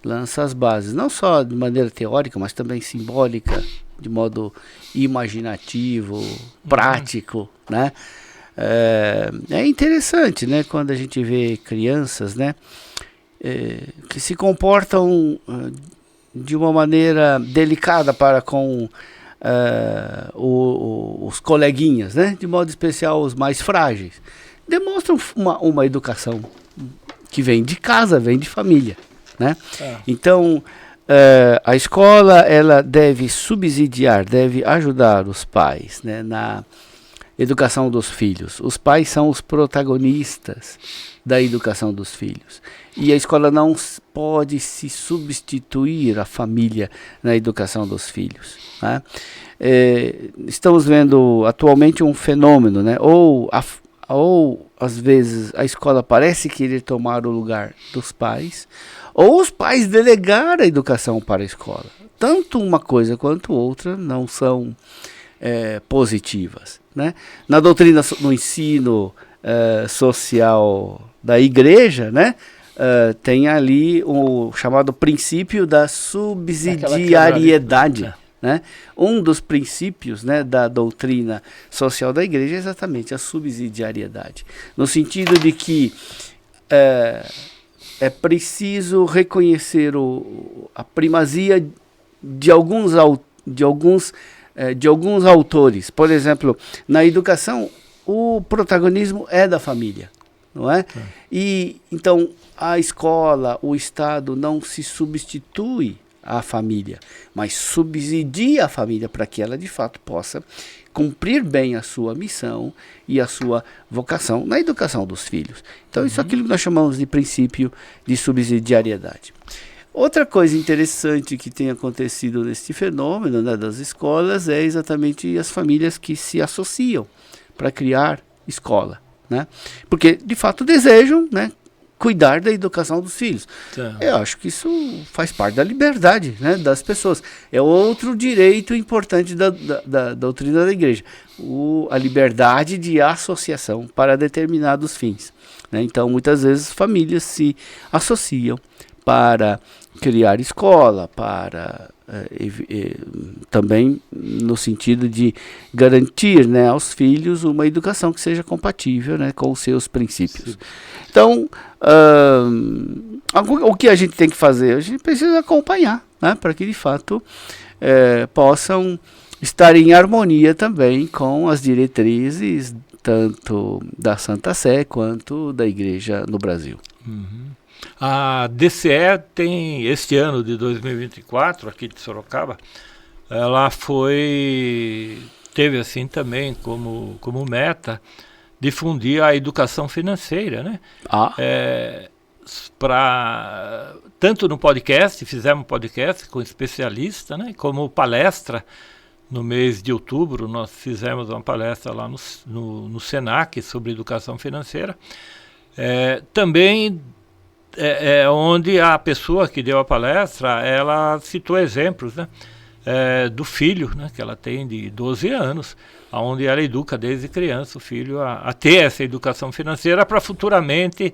Lança as bases, não só de maneira teórica, mas também simbólica, de modo imaginativo, prático, né? É interessante, né? Quando a gente vê crianças, né? Que se comportam de uma maneira delicada para com os coleguinhas, né? De modo especial os mais frágeis. Demonstram uma educação que vem de casa, vem de família, né? Então, a escola ela deve subsidiar, deve ajudar os pais, né, na educação dos filhos. Os pais são os protagonistas da educação dos filhos. E a escola não pode se substituir à família na educação dos filhos, né? Estamos vendo atualmente um fenômeno, né? Ou às vezes a escola parece querer tomar o lugar dos pais, ou os pais delegar a educação para a escola. Tanto uma coisa quanto outra não são positivas, né? Na doutrina, no ensino social da igreja, né? Tem ali o chamado princípio da subsidiariedade, né? Um dos princípios, né, da doutrina social da igreja é exatamente a subsidiariedade, no sentido de que é preciso reconhecer a primazia de alguns autores. Por exemplo, na educação, o protagonismo é da família, não é? E então a escola, o Estado não se substitui à família, mas subsidia a família para que ela de fato possa cumprir bem a sua missão e a sua vocação na educação dos filhos. Então isso é aquilo que nós chamamos de princípio de subsidiariedade. Outra coisa interessante que tem acontecido nesse fenômeno, né, das escolas é exatamente as famílias que se associam para criar escola, né? Porque, de fato, desejam, né, cuidar da educação dos filhos. Tá. Eu acho que isso faz parte da liberdade, né, das pessoas. É outro direito importante da doutrina da igreja. A liberdade de associação para determinados fins, né? Então, muitas vezes, famílias se associam para criar escola, para também no sentido de garantir, né, aos filhos uma educação que seja compatível, né, com os seus princípios. Sim. Então, o que a gente tem que fazer? A gente precisa acompanhar, né, para que de fato possam estar em harmonia também com as diretrizes tanto da Santa Sé quanto da Igreja no Brasil. Uhum. A DCE tem, este ano de 2024, aqui de Sorocaba, ela teve assim também como meta difundir a educação financeira, né? Tanto no podcast, fizemos um podcast com especialista, né? Como palestra, no mês de outubro, nós fizemos uma palestra lá no Senac sobre educação financeira. Também onde a pessoa que deu a palestra, ela citou exemplos, né, do filho, né, que ela tem de 12 anos, onde ela educa desde criança o filho a ter essa educação financeira para futuramente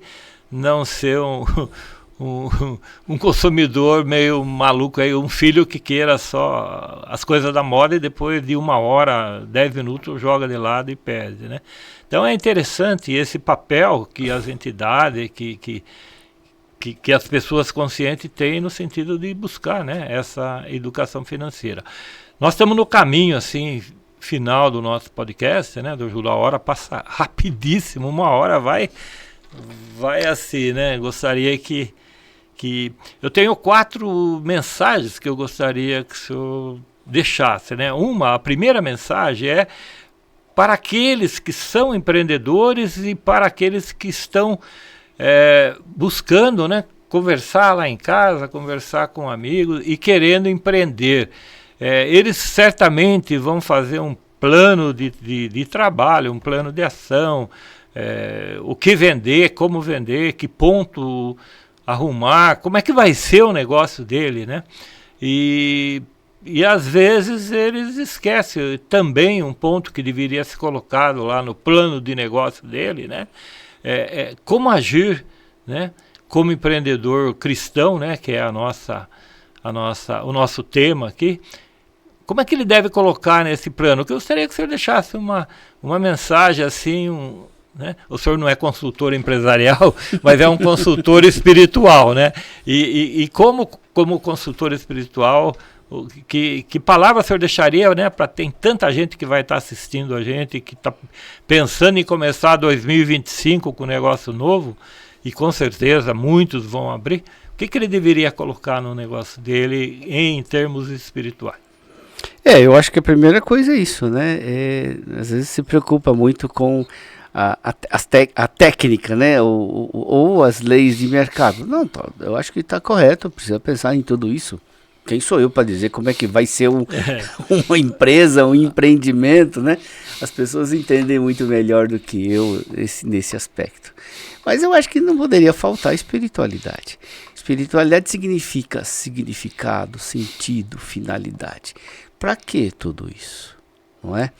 não ser um consumidor meio maluco, aí, um filho que queira só as coisas da moda e depois de 1 hora, 10 minutos joga de lado e perde, né? Então é interessante esse papel que as entidades, que as pessoas conscientes têm no sentido de buscar, né, essa educação financeira. Nós estamos no caminho assim final do nosso podcast, né, do Júlio? A hora passa rapidíssimo, 1 hora vai assim, né? Gostaria que eu tenho 4 mensagens que eu gostaria que o senhor deixasse, né? A primeira mensagem é para aqueles que são empreendedores e para aqueles que estão buscando, né, conversar lá em casa, conversar com amigos e querendo empreender. Eles certamente vão fazer um plano de trabalho, um plano de ação, o que vender, como vender, que ponto arrumar, como é que vai ser o negócio dele, né? E às vezes eles esquecem também um ponto que deveria ser colocado lá no plano de negócio dele, né? Como agir, né, como empreendedor cristão, né, que é o nosso tema aqui. Como é que ele deve colocar nesse plano? Eu gostaria que o senhor deixasse uma mensagem assim, né? O senhor não é consultor empresarial, mas é um consultor espiritual, né? E como consultor espiritual, que palavra o senhor deixaria, né, para tem tanta gente que vai estar assistindo a gente, que está pensando em começar 2025 com um negócio novo, e com certeza muitos vão abrir, o que ele deveria colocar no negócio dele em termos espirituais? Eu acho que a primeira coisa é isso, né? Às vezes se preocupa muito com a técnica, né? Ou as leis de mercado. Não, eu acho que está correto, precisa pensar em tudo isso. Quem sou eu para dizer como é que vai ser uma empresa, um empreendimento, né? As pessoas entendem muito melhor do que eu nesse aspecto. Mas eu acho que não poderia faltar espiritualidade. Espiritualidade significa significado, sentido, finalidade. Para que tudo isso? Não é?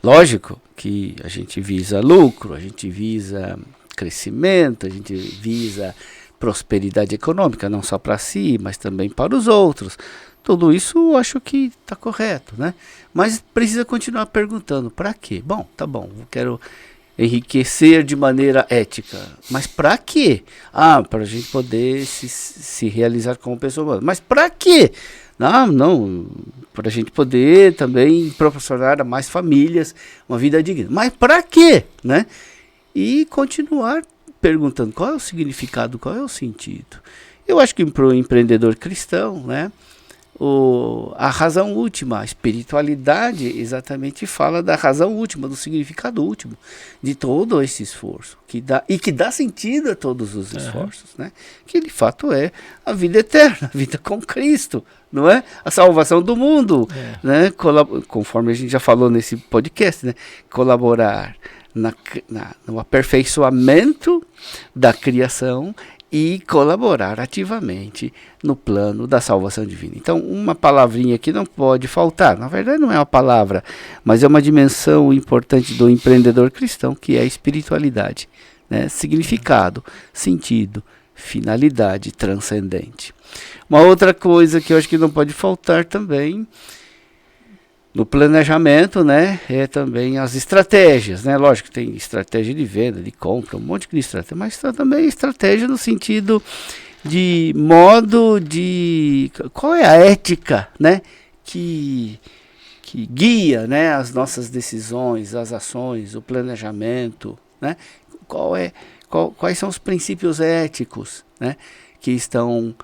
Lógico que a gente visa lucro, a gente visa crescimento, a gente visa prosperidade econômica, não só para si, mas também para os outros. Tudo isso eu acho que está correto, né? Mas precisa continuar perguntando, para quê? Bom, tá bom, eu quero enriquecer de maneira ética, mas para quê? Para a gente poder se realizar como pessoa humana. Mas para quê? Não, para a gente poder também proporcionar a mais famílias uma vida digna. Mas para quê? Né? E continuar perguntando qual é o significado, qual é o sentido. Eu acho que para o empreendedor cristão, né, a razão última, a espiritualidade exatamente fala da razão última, do significado último de todo esse esforço, que dá sentido a todos os esforços, né? Que de fato é a vida eterna, a vida com Cristo, não é? A salvação do mundo, né? Conforme a gente já falou nesse podcast, né? Colaborar no aperfeiçoamento da criação e colaborar ativamente no plano da salvação divina. Então, uma palavrinha que não pode faltar, na verdade não é uma palavra, mas é uma dimensão importante do empreendedor cristão, que é a espiritualidade, né? Significado, sentido, finalidade transcendente. Uma outra coisa que eu acho que não pode faltar também no planejamento, né, é também as estratégias, né? Lógico que tem estratégia de venda, de compra, um monte de estratégia, mas também estratégia no sentido de modo de... Qual é a ética, né, que guia, né, as nossas decisões, as ações, o planejamento, né? Quais são os princípios éticos, né, que estão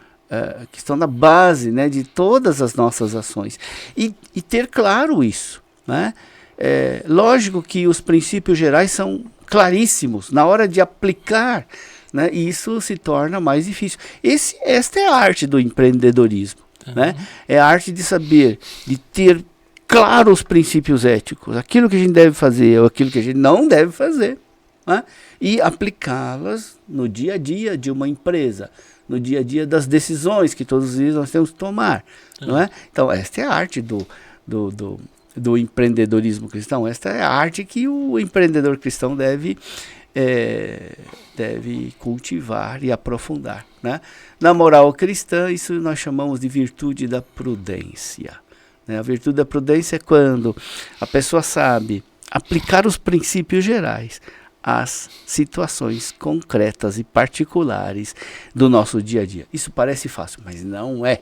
na base, né, de todas as nossas ações. E ter claro isso, né? Lógico que os princípios gerais são claríssimos. Na hora de aplicar, né, isso se torna mais difícil. Esta é a arte do empreendedorismo. Né? É a arte de saber, de ter claro os princípios éticos, aquilo que a gente deve fazer ou aquilo que a gente não deve fazer, né? E aplicá-las no dia a dia de uma empresa, no dia a dia das decisões que todos os dias nós temos que tomar, não é? Então, esta é a arte do empreendedorismo cristão, esta é a arte que o empreendedor cristão deve cultivar e aprofundar, né? Na moral cristã, isso nós chamamos de virtude da prudência, né? A virtude da prudência é quando a pessoa sabe aplicar os princípios gerais às situações concretas e particulares do nosso dia a dia. Isso parece fácil, mas não é,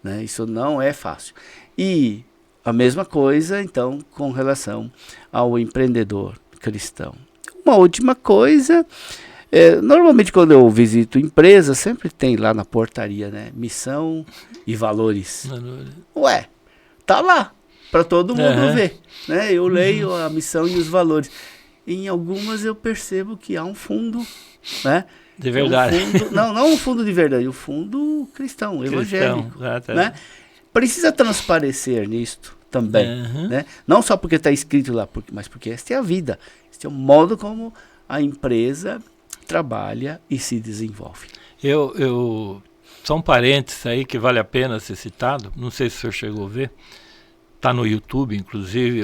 né? Isso não é fácil. E a mesma coisa, então, com relação ao empreendedor cristão. Uma última coisa, normalmente quando eu visito empresas, sempre tem lá na portaria, né, missão e valores. Ué, tá lá, para todo mundo ver, né? Eu leio a missão e os valores. Em algumas eu percebo que há um fundo, né? De verdade. Não um fundo de verdade, o fundo cristão, evangélico. Né? Precisa transparecer nisto também. Né? Não só porque está escrito lá, mas porque esta é a vida. Este é o modo como a empresa trabalha e se desenvolve. Só um parênteses aí que vale a pena ser citado, não sei se o senhor chegou a ver, está no YouTube, inclusive,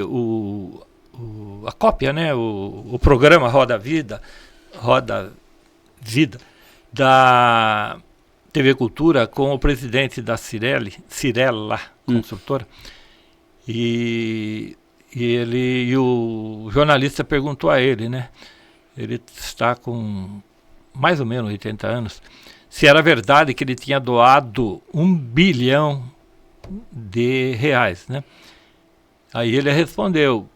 a cópia, né, o programa Roda Vida da TV Cultura com o presidente da Cirela Construtora, e o jornalista perguntou a ele, né, ele está com mais ou menos 80 anos, se era verdade que ele tinha doado R$1 bilhão, né? Aí ele respondeu,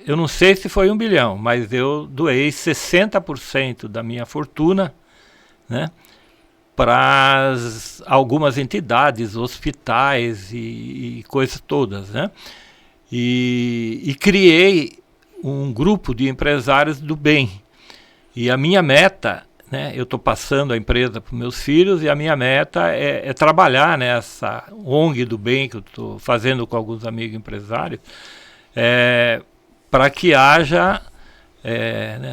eu não sei se foi 1 bilhão, mas eu doei 60% da minha fortuna, né, para algumas entidades, hospitais e coisas todas, né? E criei um grupo de empresários do bem. E a minha meta, né, eu estou passando a empresa para os meus filhos, e a minha meta é trabalhar nessa ONG do bem que eu estou fazendo com alguns amigos empresários, para que haja,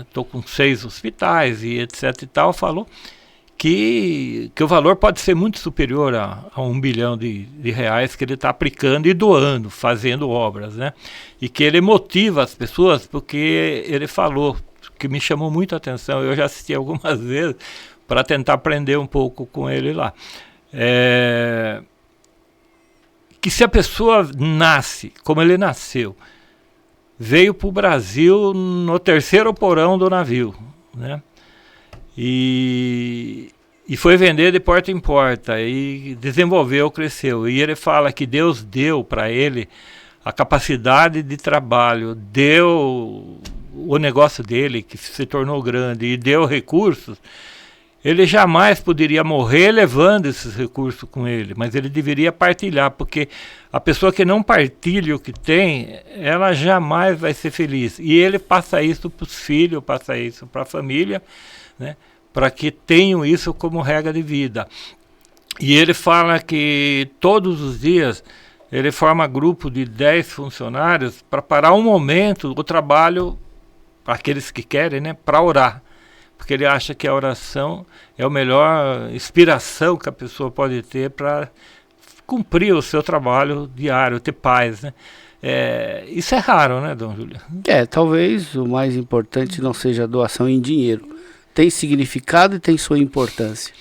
estou com 6 hospitais e etc e tal, falou que o valor pode ser muito superior a R$1 bilhão de reais que ele está aplicando e doando, fazendo obras, né? E que ele motiva as pessoas, porque ele falou, que me chamou muito a atenção, eu já assisti algumas vezes, para tentar aprender um pouco com ele lá. Que se a pessoa nasce, como ele nasceu, veio para o Brasil no 3º porão do navio, né? E foi vender de porta em porta, e desenvolveu, cresceu. E ele fala que Deus deu para ele a capacidade de trabalho, deu o negócio dele, que se tornou grande, e deu recursos. Ele jamais poderia morrer levando esses recursos com ele, mas ele deveria partilhar, porque a pessoa que não partilha o que tem, ela jamais vai ser feliz. E ele passa isso para os filhos, passa isso para a família, né, para que tenham isso como regra de vida. E ele fala que todos os dias ele forma grupo de 10 funcionários para parar um momento o trabalho para aqueles que querem, né, para orar. Porque ele acha que a oração é a melhor inspiração que a pessoa pode ter para cumprir o seu trabalho diário, ter paz, né? Isso é raro, né, Dom Júlio? Talvez o mais importante não seja a doação em dinheiro. Tem significado e tem sua importância.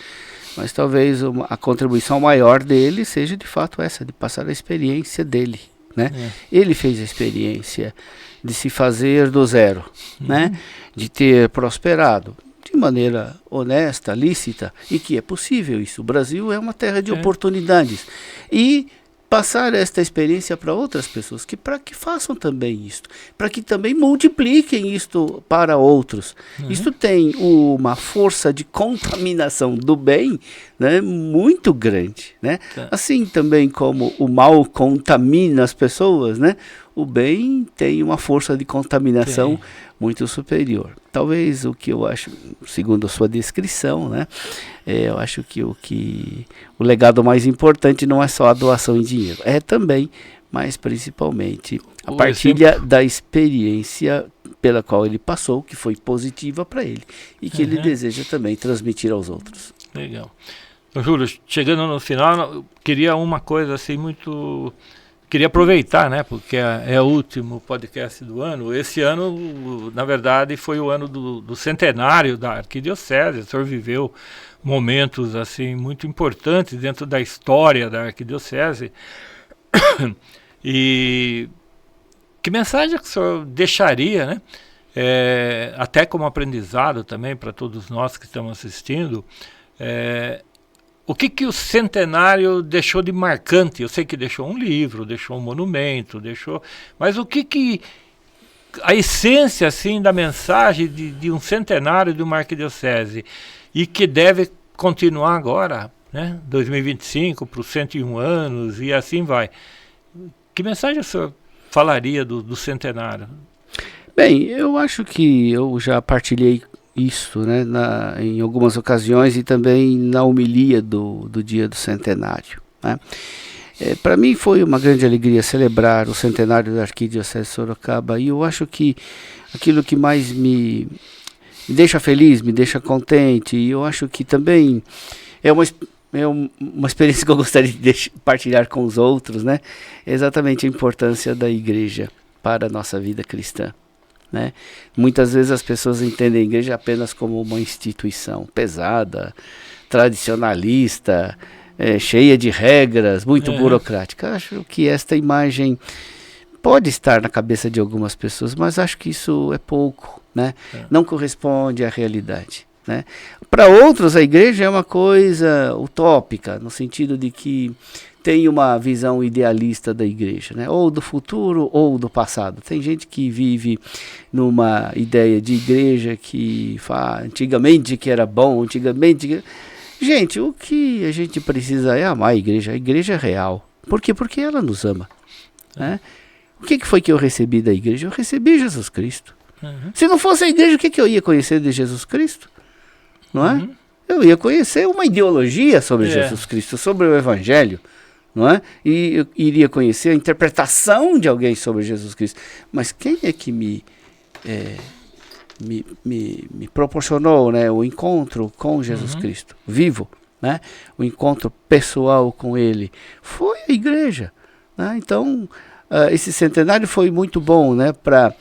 Mas talvez a contribuição maior dele seja de fato essa, de passar a experiência dele, né? Ele fez a experiência de se fazer do zero, né? De ter prosperado de maneira honesta, lícita, e que é possível isso. O Brasil é uma terra de oportunidades. E passar esta experiência para outras pessoas, para que façam também isto, para que também multipliquem isto para outros. Isto tem uma força de contaminação do bem, né, muito grande, né? Assim também como o mal contamina as pessoas, né, o bem tem uma força de contaminação muito superior. Talvez o que eu acho, segundo a sua descrição, né, eu acho que o legado mais importante não é só a doação em dinheiro, é também, mas principalmente a partilha da experiência pela qual ele passou, que foi positiva para ele e que ele deseja também transmitir aos outros. Legal. Júlio, chegando no final, eu queria uma coisa assim muito... Queria aproveitar, né, porque é o último podcast do ano. Esse ano, na verdade, foi o ano do centenário da Arquidiocese. O senhor viveu momentos assim muito importantes dentro da história da Arquidiocese. E que mensagem que o senhor deixaria, né, até como aprendizado também para todos nós que estamos assistindo, o que o centenário deixou de marcante? Eu sei que deixou um livro, deixou um monumento, mas o que a essência assim da mensagem de um centenário de uma arquidiocese e que deve continuar agora, né? 2025 para os 101 anos e assim vai. Que mensagem o senhor falaria do centenário? Bem, eu acho que eu já partilhei isso, né, em algumas ocasiões e também na homilia do dia do centenário, né? Para mim foi uma grande alegria celebrar o centenário da Arquidiocese de Sorocaba, e eu acho que aquilo que mais me deixa feliz, me deixa contente, e eu acho que também é uma experiência que eu gostaria de partilhar com os outros, né? É exatamente a importância da igreja para a nossa vida cristã, né? Muitas vezes as pessoas entendem a igreja apenas como uma instituição pesada, tradicionalista, cheia de regras, muito burocrática. Acho que esta imagem pode estar na cabeça de algumas pessoas, mas acho que isso é pouco, né? Não corresponde à realidade, né? Para outros, a igreja é uma coisa utópica, no sentido de que tem uma visão idealista da igreja, né? Ou do futuro ou do passado. Tem gente que vive numa ideia de igreja que antigamente que era bom, Gente, o que a gente precisa é amar a igreja é real. Por quê? Porque ela nos ama, né? O que foi que eu recebi da igreja? Eu recebi Jesus Cristo. Se não fosse a igreja, o que eu ia conhecer de Jesus Cristo? Não é? Eu ia conhecer uma ideologia sobre Jesus Cristo, sobre o Evangelho, não é? E eu iria conhecer a interpretação de alguém sobre Jesus Cristo. Mas quem é que me proporcionou, né, o encontro com Jesus Cristo vivo, né? O encontro pessoal com Ele foi a igreja, né? Então esse centenário foi muito bom, né, para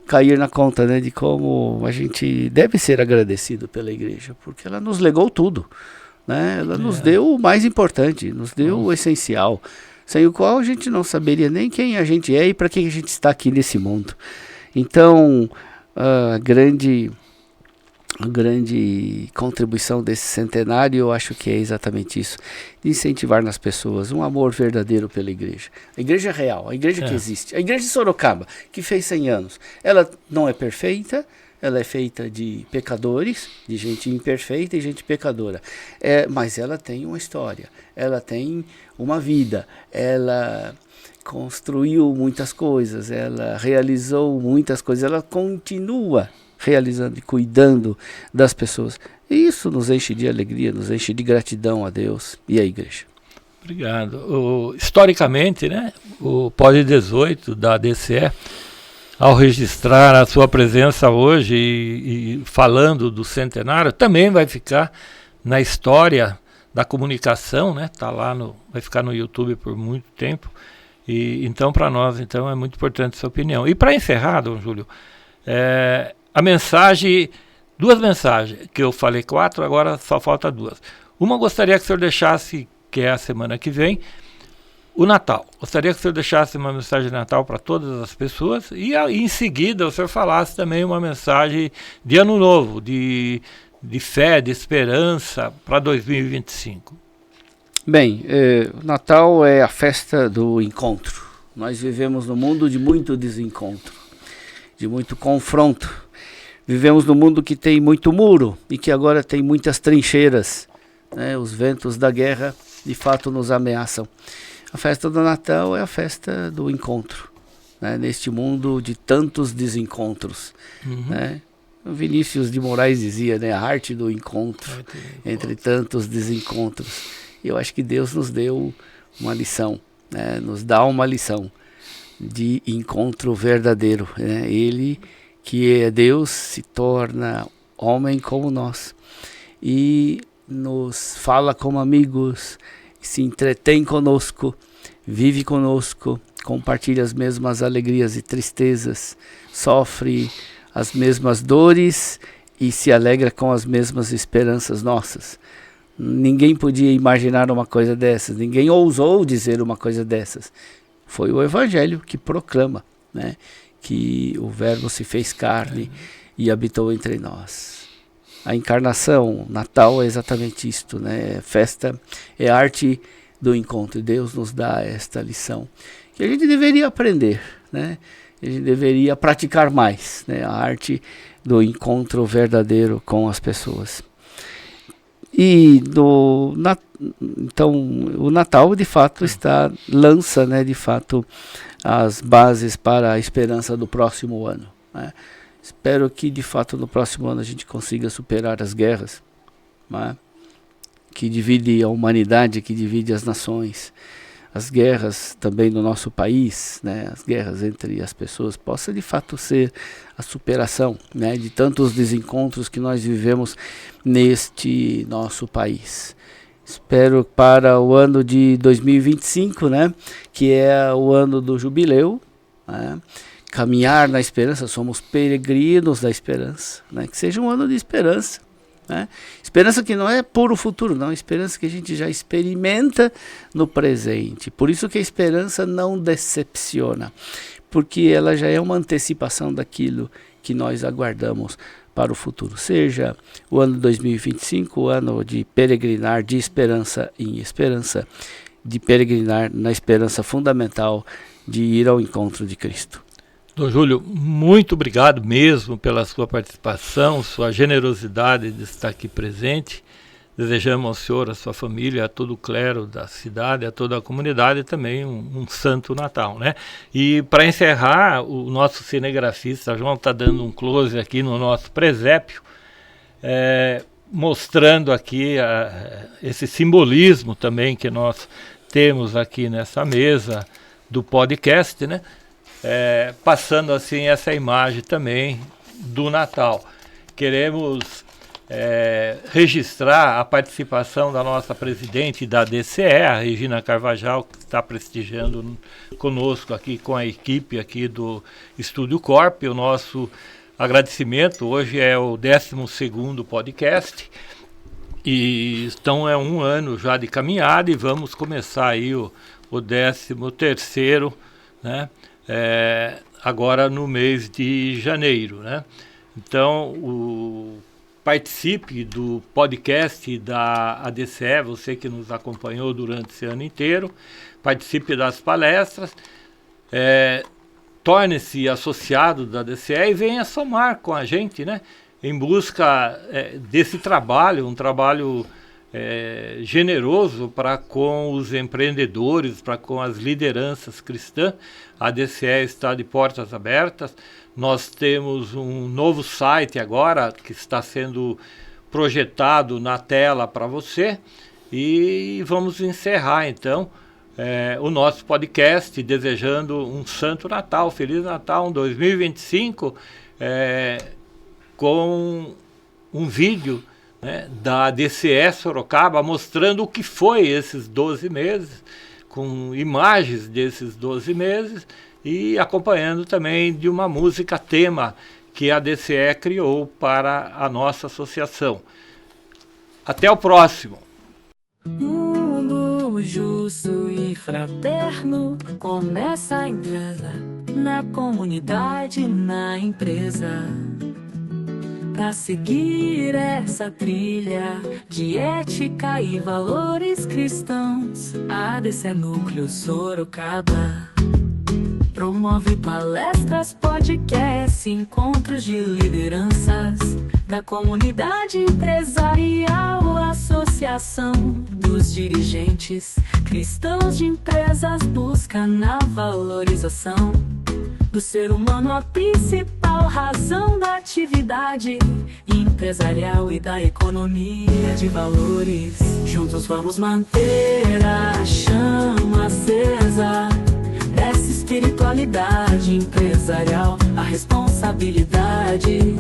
cair na conta, né, de como a gente deve ser agradecido pela igreja, porque ela nos legou tudo, né? Ela nos deu o mais importante, nos deu o essencial, sem o qual a gente não saberia nem quem a gente é e para que a gente está aqui nesse mundo. Então, a grande contribuição desse centenário, eu acho que é exatamente isso, de incentivar nas pessoas um amor verdadeiro pela igreja. A igreja real, a igreja que existe, a igreja de Sorocaba, que fez 100 anos, ela não é perfeita, ela é feita de pecadores, de gente imperfeita e gente pecadora, mas ela tem uma história, ela tem uma vida, ela construiu muitas coisas, ela realizou muitas coisas, ela continua realizando e cuidando das pessoas. E isso nos enche de alegria, nos enche de gratidão a Deus e à igreja. Obrigado. Historicamente, né, o POD 18 da DCE ao registrar a sua presença hoje e falando do centenário, também vai ficar na história da comunicação, né? Tá lá vai ficar no YouTube por muito tempo. E então, para nós, então, é muito importante essa opinião. E para encerrar, Dom Júlio, a mensagem, 2 mensagens, que eu falei 4, agora só falta 2. Uma, gostaria que o senhor deixasse, que é a semana que vem, o Natal. Gostaria que o senhor deixasse uma mensagem de Natal para todas as pessoas e em seguida o senhor falasse também uma mensagem de Ano Novo, de fé, de esperança para 2025. Bem, o Natal é a festa do encontro. Nós vivemos num mundo de muito desencontro, de muito confronto. Vivemos num mundo que tem muito muro e que agora tem muitas trincheiras, né? Os ventos da guerra de fato nos ameaçam. A festa do Natal é a festa do encontro, né? Neste mundo de tantos desencontros, né? O Vinícius de Moraes dizia, né? A arte do encontro entre tantos desencontros. E eu acho que Deus nos deu uma lição, né? Nos dá uma lição de encontro verdadeiro, né? Ele, que é Deus, se torna homem como nós e nos fala como amigos, se entretém conosco, vive conosco, compartilha as mesmas alegrias e tristezas, sofre as mesmas dores e se alegra com as mesmas esperanças nossas. Ninguém podia imaginar uma coisa dessas, ninguém ousou dizer uma coisa dessas. Foi o Evangelho que proclama, né, que o Verbo se fez carne e habitou entre nós. A encarnação, Natal, é exatamente isto, né? Festa é arte do encontro. Deus nos dá esta lição que a gente deveria aprender, né? A gente deveria praticar mais, né? A arte do encontro verdadeiro com as pessoas. E então o Natal de fato lança, né, de fato, as bases para a esperança do próximo ano, né? Espero que de fato no próximo ano a gente consiga superar as guerras, né, que divide a humanidade, que divide as nações, as guerras também no nosso país, né, as guerras entre as pessoas, possa de fato ser a superação, né, de tantos desencontros que nós vivemos neste nosso país. Espero para o ano de 2025, né, que é o ano do jubileu, né, caminhar na esperança, somos peregrinos da esperança, né, que seja um ano de esperança, né? Esperança que não é puro futuro, não, esperança que a gente já experimenta no presente. Por isso que a esperança não decepciona, porque ela já é uma antecipação daquilo que nós aguardamos para o futuro. Seja o ano 2025, o ano de peregrinar de esperança em esperança, de peregrinar na esperança fundamental de ir ao encontro de Cristo. Dom Júlio, muito obrigado mesmo pela sua participação, sua generosidade de estar aqui presente. Desejamos ao senhor, à sua família, a todo o clero da cidade, a toda a comunidade também um santo Natal, né? E para encerrar, o nosso cinegrafista João está dando um close aqui no nosso presépio, mostrando aqui esse simbolismo também que nós temos aqui nessa mesa do podcast, né? Passando assim essa imagem também do Natal. Queremos registrar a participação da nossa presidente da DCE, a Regina Carvajal, que está prestigiando conosco aqui, com a equipe aqui do Estúdio Corp. O nosso agradecimento, hoje é o 12º podcast, e então é um ano já de caminhada e vamos começar aí o 13º, né? Agora no mês de janeiro, né? Então, participe do podcast da ADCE, você que nos acompanhou durante esse ano inteiro, participe das palestras, torne-se associado da ADCE e venha somar com a gente, né? Em busca desse trabalho, um trabalho generoso para com os empreendedores, para com as lideranças cristãs. A DCE está de portas abertas. Nós temos um novo site agora que está sendo projetado na tela para você, e vamos encerrar então o nosso podcast, desejando um Santo Natal, Feliz Natal, um 2025, com um vídeo, né, da DCE Sorocaba mostrando o que foi esses 12 meses, com imagens desses 12 meses e acompanhando também de uma música tema que a DCE criou para a nossa associação. Até o próximo! Mundo justo e fraterno começa em casa, na comunidade, na empresa. Pra seguir essa trilha de ética e valores cristãos, a DCE Núcleo Sorocaba promove palestras, podcasts, encontros de lideranças da comunidade empresarial, associação dos dirigentes cristãos de empresas busca na valorização do ser humano a principal razão da atividade empresarial e da economia de valores. Juntos vamos manter a chama acesa dessa espiritualidade empresarial, a responsabilidade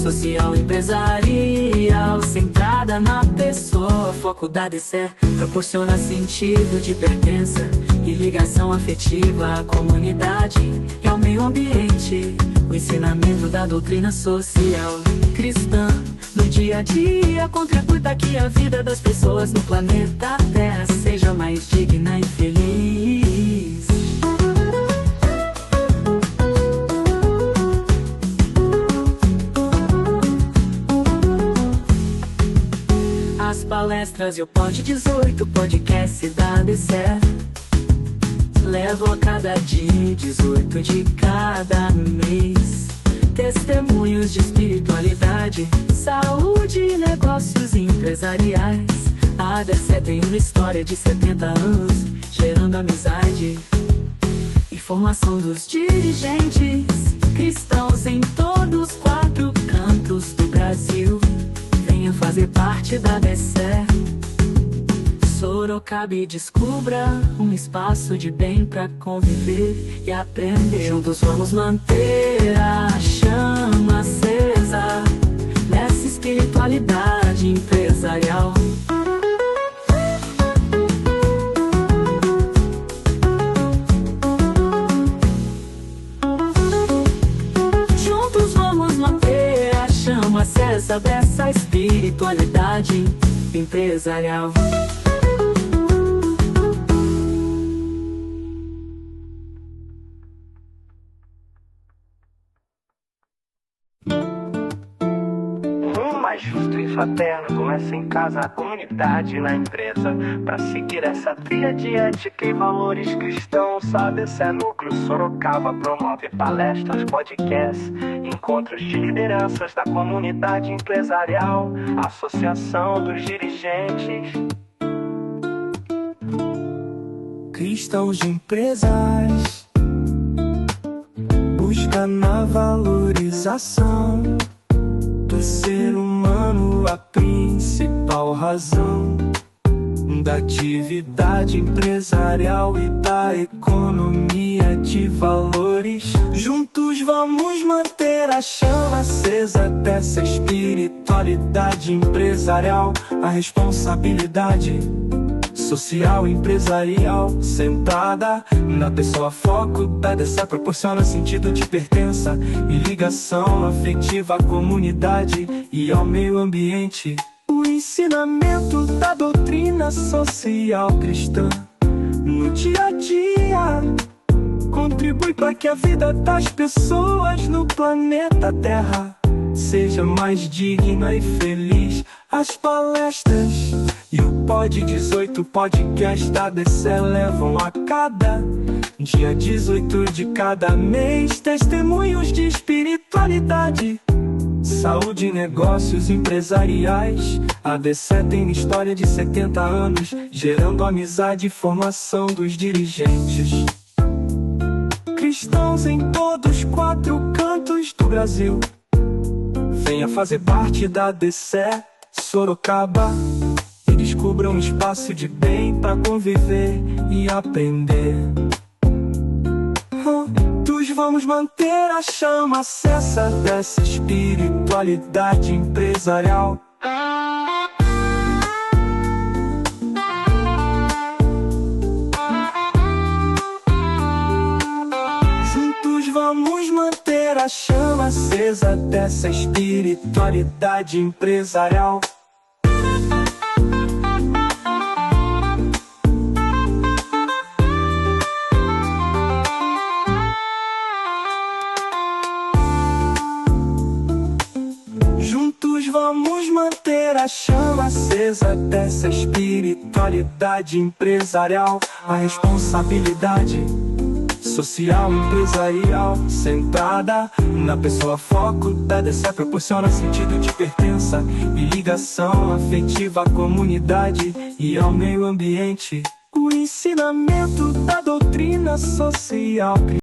social empresarial centrada na pessoa. Foco da DCE proporciona sentido de pertença e ligação afetiva à comunidade e ao meio ambiente. O ensinamento da doutrina social cristã no dia a dia contribui para que a vida das pessoas no planeta Terra seja mais digna e feliz. As palestras e o Pod 18 podcast da DCE levo a cada dia 18 de cada mês testemunhos de espiritualidade, saúde e negócios empresariais. A DCE tem uma história de 70 anos, gerando amizade e formação dos dirigentes cristãos em todos os 4 cantos do Brasil. Venha fazer parte da DCE Sorocaba e descubra um espaço de bem pra conviver e aprender. Juntos vamos manter a chama acesa nessa espiritualidade empresarial. Juntos vamos manter a chama acesa dessa espiritualidade empresarial. Mais justo e fraterno começa em casa, a comunidade, na empresa. Pra seguir essa trilha de ética e valores cristãos, a DCE Núcleo Sorocaba promove palestras, podcasts, encontros de lideranças da comunidade empresarial, associação dos dirigentes cristãos de empresas, busca na valorização do ser humano a principal razão da atividade empresarial e da economia de valores. Juntos vamos manter a chama acesa dessa espiritualidade empresarial, a responsabilidade social empresarial centrada na pessoa. Foco da DCE proporciona sentido de pertença e ligação afetiva à comunidade e ao meio ambiente. O ensinamento da doutrina social cristã no dia a dia contribui para que a vida das pessoas no planeta Terra seja mais digna e feliz. As palestras e o Pod 18 podcast da DCE levam a cada dia 18 de cada mês testemunhos de espiritualidade, saúde e negócios empresariais. A DCE tem história de 70 anos, gerando amizade e formação dos dirigentes cristãos em todos os 4 cantos do Brasil. Venha fazer parte da DCE Sorocaba e descubra descubra um espaço de bem para conviver e aprender. Juntos vamos manter a chama acesa dessa espiritualidade empresarial. Juntos vamos manter a chama acesa dessa espiritualidade empresarial. Juntos vamos manter a chama acesa dessa espiritualidade empresarial. A responsabilidade social empresarial centrada na pessoa, foco da DC proporciona sentido de pertença e ligação afetiva à comunidade e ao meio ambiente. O ensinamento da doutrina social